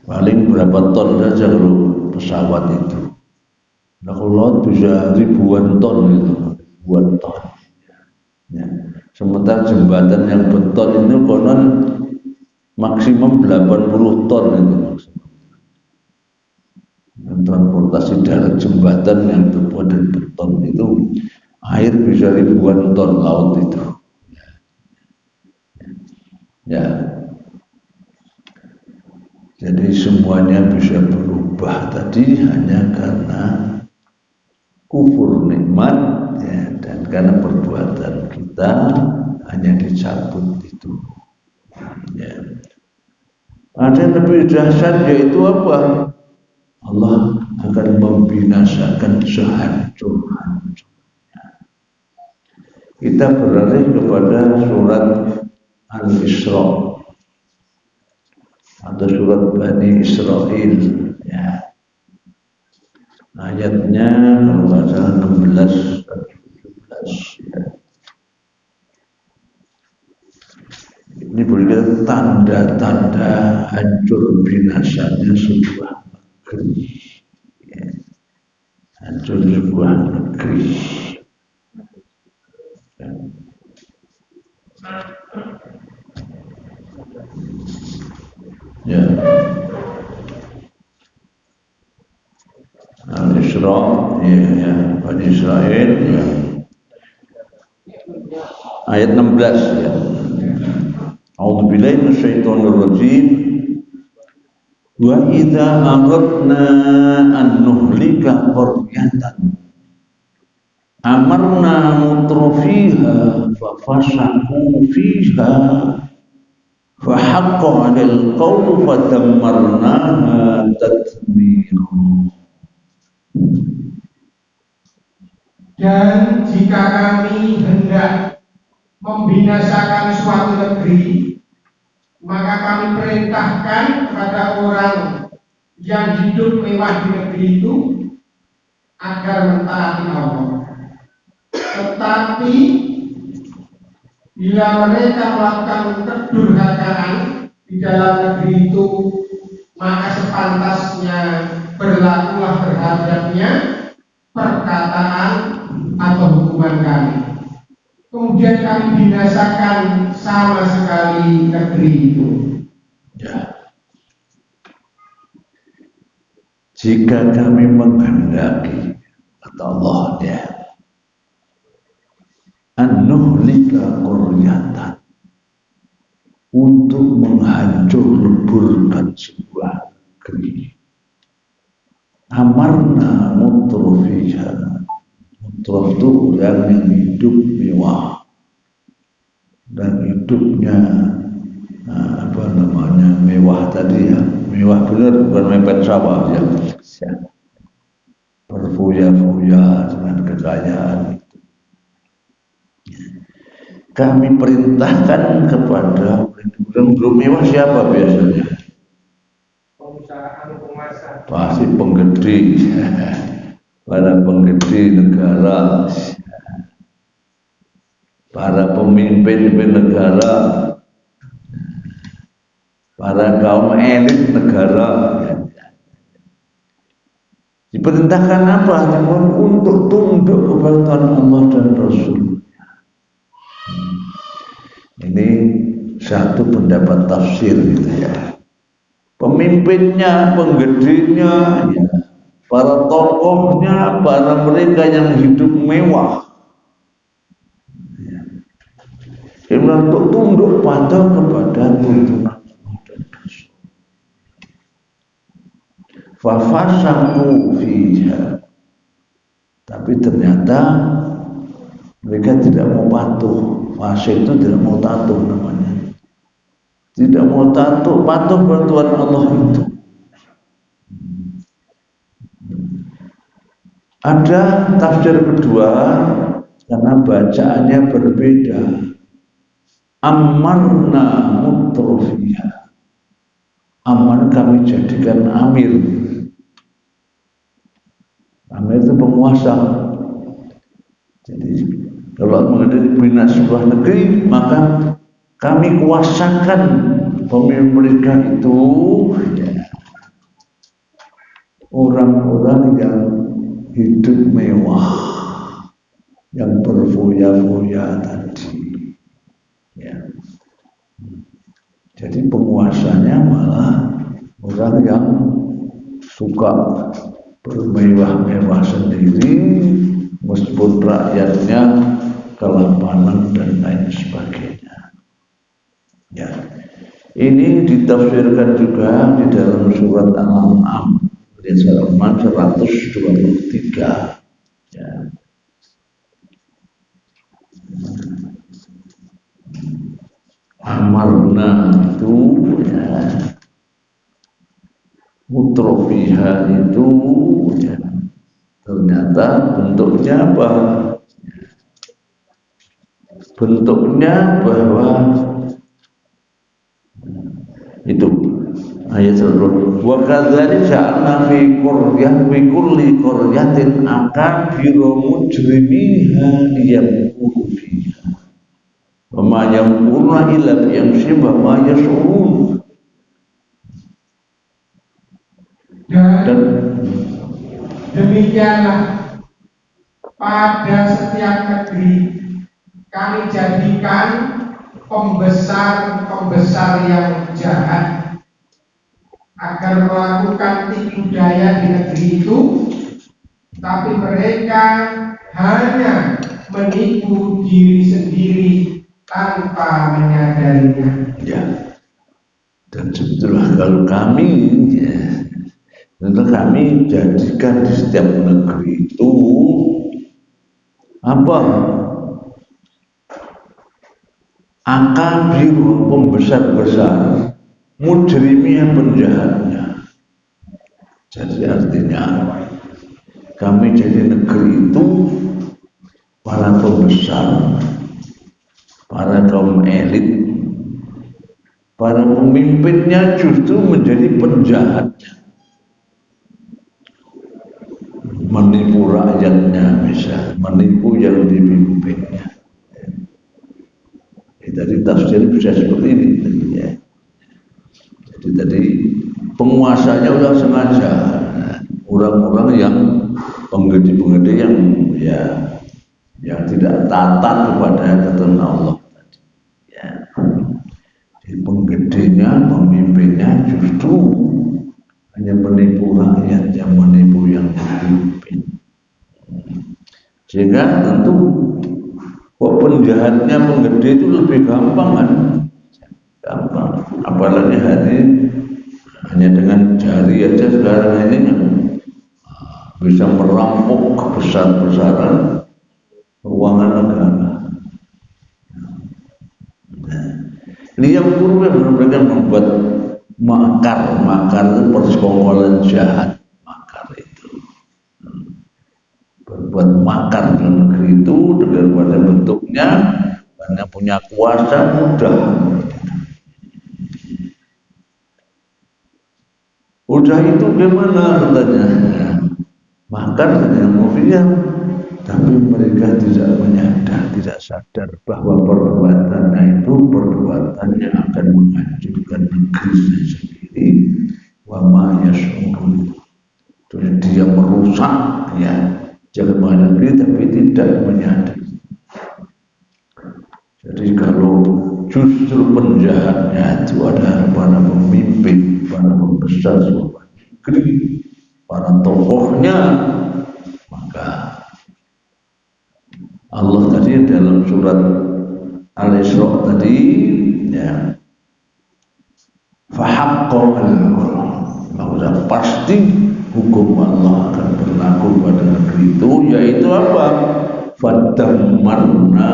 Paling berapa ton saja kalau pesawat itu. Nah kalau laut bisa ribuan ton itu, ribuan ton. Ya. Sementara jembatan yang beton itu konon maksimum 80 ton itu maksimum. Transportasi darat jembatan yang terbuat dari beton itu air bisa ribuan ton laut itu. Ya. Jadi semuanya bisa berubah tadi hanya karena kufur nikmat ya, dan karena perbuatan kita hanya dicabut itu. Ya. Ada yang lebih dahsyat yaitu apa? Allah akan membinasakan sehancur-hancurnya. Kita beralih kepada surat Al-Isra atau surat Bani Israel ya. Ayatnya kalau nggak salah 16 dan 17 ya. Ini berikan tanda-tanda hancur binasanya sebuah negeri ya. Hancur sebuah negeri ya. Al-Isra ya, Bani Israel ya. Ayat 16 ya. A'udzubillahi minasyaitonir rajim. Wa idza aradna an nuhlika qaryatan amarna mutrafiha fa fasaqu fiha fa haqqa 'alal qawli fa dammarnaha tadmira. Dan jika kami hendak membinasakan suatu negeri, maka kami perintahkan kepada orang yang hidup mewah di negeri itu agar mentaati Allah. Tetapi bila mereka melakukan kedurhakaan di dalam negeri itu, maka sepantasnya berlakulah terhadapnya perkataan atau hukuman kami. Kemudian kami binasakan sama sekali negeri itu. Ya. Jika kami menghendaki, kata Allah ya, an-nuhlika qaryatan, untuk menghancur leburkan sebuah negeri, amarna mutrafiha. Mutraf itu orang yang hidup mewah dan hidupnya mewah tadi ya, mewah benar, bukan mepet sawah ya, berfoya-foya dengan kekayaan. Kami perintahkan kepada orang belum mewah siapa biasanya? Pengusaha. Pasti penggede. Para penggede negara, para pemimpin negara, para kaum elit negara. Diperintahkan apa? Untuk tunduk kepada Allah dan Rasul. Ini satu pendapat tafsir gitu ya. Pemimpinnya, penggedenya, ya, para tokohnya, para mereka yang hidup mewah. Untuk tunduk patuh kepada tuntunan Allah dan Rasul. Fafasaku fiha. Tapi ternyata mereka tidak mau patuh. Fasik itu tidak mau patuh namanya. Tidak mau patuh bantuan Allah itu. Ada tafsir kedua karena bacaannya berbeda. Amarna mutrofiha. Aman kami jadikan amir. Amir itu penguasa. Jadi kalau menghadapi sebuah negeri, maka kami kuasakan pemimpin mereka itu ya, orang-orang yang hidup mewah, yang berfoya-foya tadi. Ya. Jadi penguasanya malah orang yang suka bermewah-mewah sendiri, meskipun rakyatnya kelaparan dan lain sebagainya. Ya, ini ditafsirkan juga di dalam surat Al-An'am ayat 123. Ya. Amarna itu ya, mutrofiha itu ya, ternyata bentuknya apa? Bentuknya bahwa itu ayat 1. Wa kadzalika ja'alna fi qaryah fi kulli qaryatin akabira mujrimiha liyamkuru fiha. Wa ma yamkuruna illa biyamsi wa ma yash'urun. Dan demikianlah pada setiap negeri kami jadikan pembesar-pembesar yang jahat agar melakukan tipu daya di negeri itu, tapi mereka hanya menipu diri sendiri tanpa menyadarinya. Ya. Dan sebetulnya kalau kami ya, tentu kami jadikan di setiap negeri itu apa? Akabir pembesar-besar, mujrimnya penjahatnya. Jadi artinya kami jadi negeri itu para pembesar, para kaum elit, para pemimpinnya justru menjadi penjahatnya, menipu rakyatnya, bisa menipu yang dipimpinnya. Jadi tafsir bisa seperti ini ya. Jadi tadi penguasanya udah sengaja orang-orang yang penggede-penggede yang ya yang tidak taat kepada ketentuan Allah tadi. Ya. Jadi penggedenya, pemimpinnya justru hanya menipu rakyat, yang menipu yang dipimpin. Sehingga tentu kok penjahatnya penggede itu lebih gampang kan? Gampang. Apalagi hari hanya dengan jari aja sekarang ini bisa merampok kebesar-besaran keuangan negara. Liam Purwe mereka membuat makar itu persekongkolan jahat. Makar itu berbuat makar dalam negeri itu dengan pada bentuknya karena punya kuasa mudah. Udah itu gimana katanya? Makar yang mufiah, tapi mereka tidak menyadar, tidak sadar bahwa perbuatannya itu perbuatan yang akan menghancurkan negerinya sendiri. Wa ma yash'urun. dia merusak, ya jangan menyadari tapi tidak menyadari. Jadi kalau justru penjahatnya itu adalah para pemimpin, para pembesar sebuah negeri, para tokohnya, maka Allah tadi dalam surat Al-Isra tadi, ya, fahaqqo maka pasti hukum Allah akan berlaku pada negeri itu, yaitu apa? Fadammarna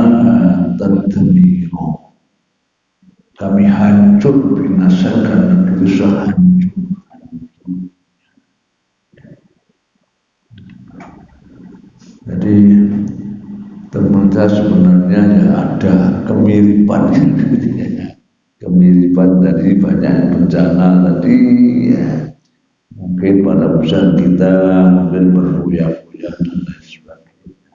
tadmiro, kami hancur binasakan negeri sehancur. Jadi ternyata sebenarnya ya ada kemiripan dari banyak bencana tadi, ya. Mungkin pada besar kita mungkin berbuya-buya dan lain sebagainya.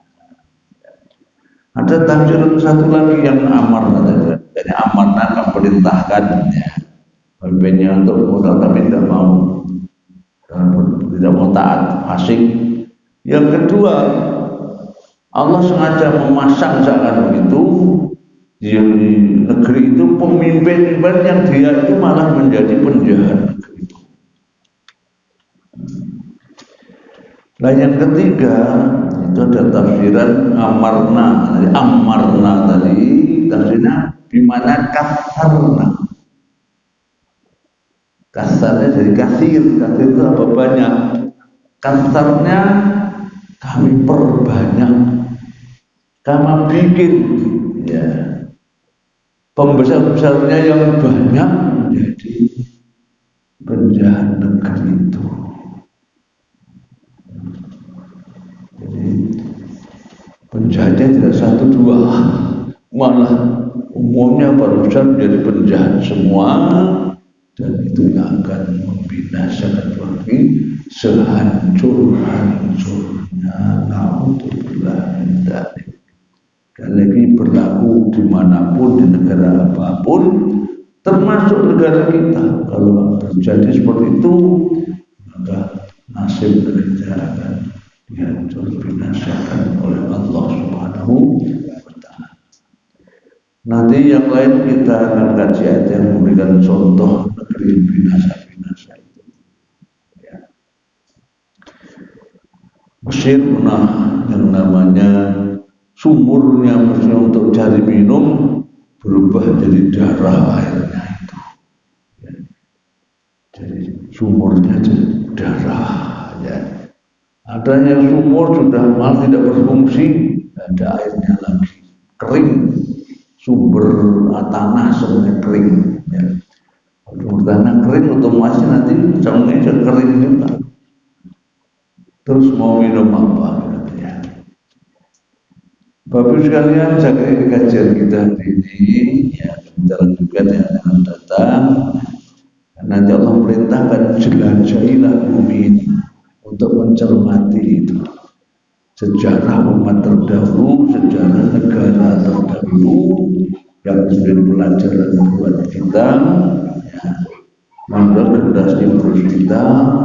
Ada tafsir satu lagi yang amarna, dari amarna memerintahkan, ya, pemimpinnya untuk modal tapi tidak mau taat, fasik. Yang kedua, Allah sengaja memasang seakan begitu di negeri itu pemimpin yang dia itu malah menjadi penjahat negeri itu. Nah yang ketiga itu ada tafsiran amarna tadi, tafsirnya dimana kasarnya dari kasir itu apa banyak, kasarnya kami perbanyak, kami bikin, ya, pembesar-besarnya yang banyak menjadi penjahat negeri itu. Jadi penjahatnya tidak satu dua, malah umumnya barusan menjadi penjahat semua, dan itu yang akan membinasakan lagi sehancur-hancurnya. Na'udzubillah min dzalik. Dan lagi berlaku dimanapun, di negara apapun, termasuk negara kita. Kalau terjadi seperti itu, maka nasib negara akan dihancur binasakan oleh Allah Subhanahu wa Ta'ala. Nanti yang lain kita akan kaji ayat yang memberikan contoh negeri binasa-binasa itu. Ya. Mesir pernah yang namanya sumurnya Mesir untuk cari minum berubah jadi darah airnya itu. Ya. Jadi sumurnya jadi darah. Ya. Adanya sumur sudah malah tidak berfungsi, tidak ada airnya lagi, kering. Sumber tanah semuanya kering, ya. Sumber tanah kering, otomatis nanti semuanya kering juga. Terus mau minum apa? Ya. Bapak sekalian, jaga kajian kita hari ini, ya, kita lanjutkan yang akan datang. Nanti Allah perintahkan jelajahilah bumi ini untuk mencermati itu. Sejarah umat terdahulu, sejarah negara terdahulu yang menjadi pelajaran buat kita, ya, membuat generasi terus kita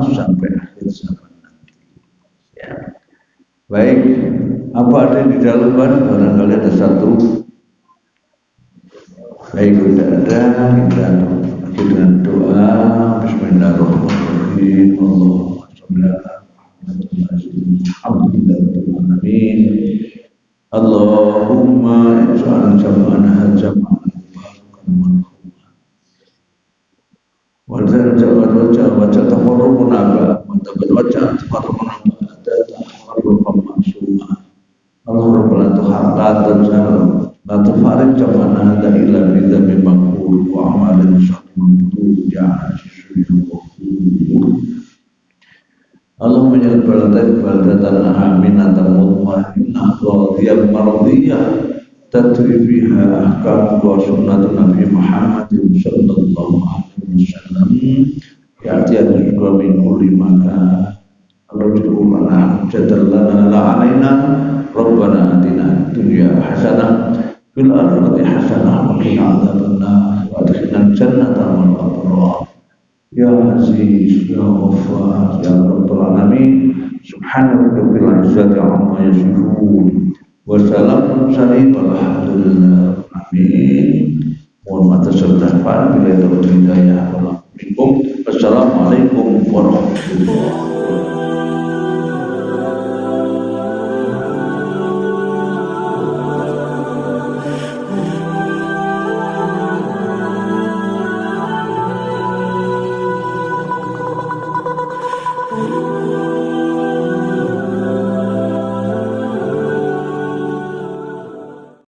sampai akhir zaman nanti. Ya. Baik, apa ada di dalam barangkali ada satu. Baik, tidak ada, kita dengan doa. Bismillahirrahmanirrahim. Allahumma sholli ala Alhamdulillahirrahmanirrahim. Allahumma ij'al jam'ana jam'an mubarakan wa ja'al tafarruqana wa ja'al tafarruqana Allahumma la tuharqat la tufarid jam'ana hada illa bidhambi maqbul wa amalin syarrun ja'al syukur. Allahumma ja'al baldatan aminatan mutma'innah radiyatan mardiyah tatri fiha ahkam wa sunnatu Nabi Muhammadin sallallahu alaihi wasallam ya'ti al-rizqa min kulli makan. Allahumma jadallana la alaina rabbana atina dunya hasanah fil akhirati hasanah wa qina adzabannar wa adkhilna jannata ma'al abrar. Ya Aziz, Ya Ghaffar, Ya Rabbal Alamin. Subhanallah izzati amma yasifun wa salamun mursalin walhamdulillah. Amin. Mohon atas serta para bila hidayah. Assalamualaikum warahmatullahi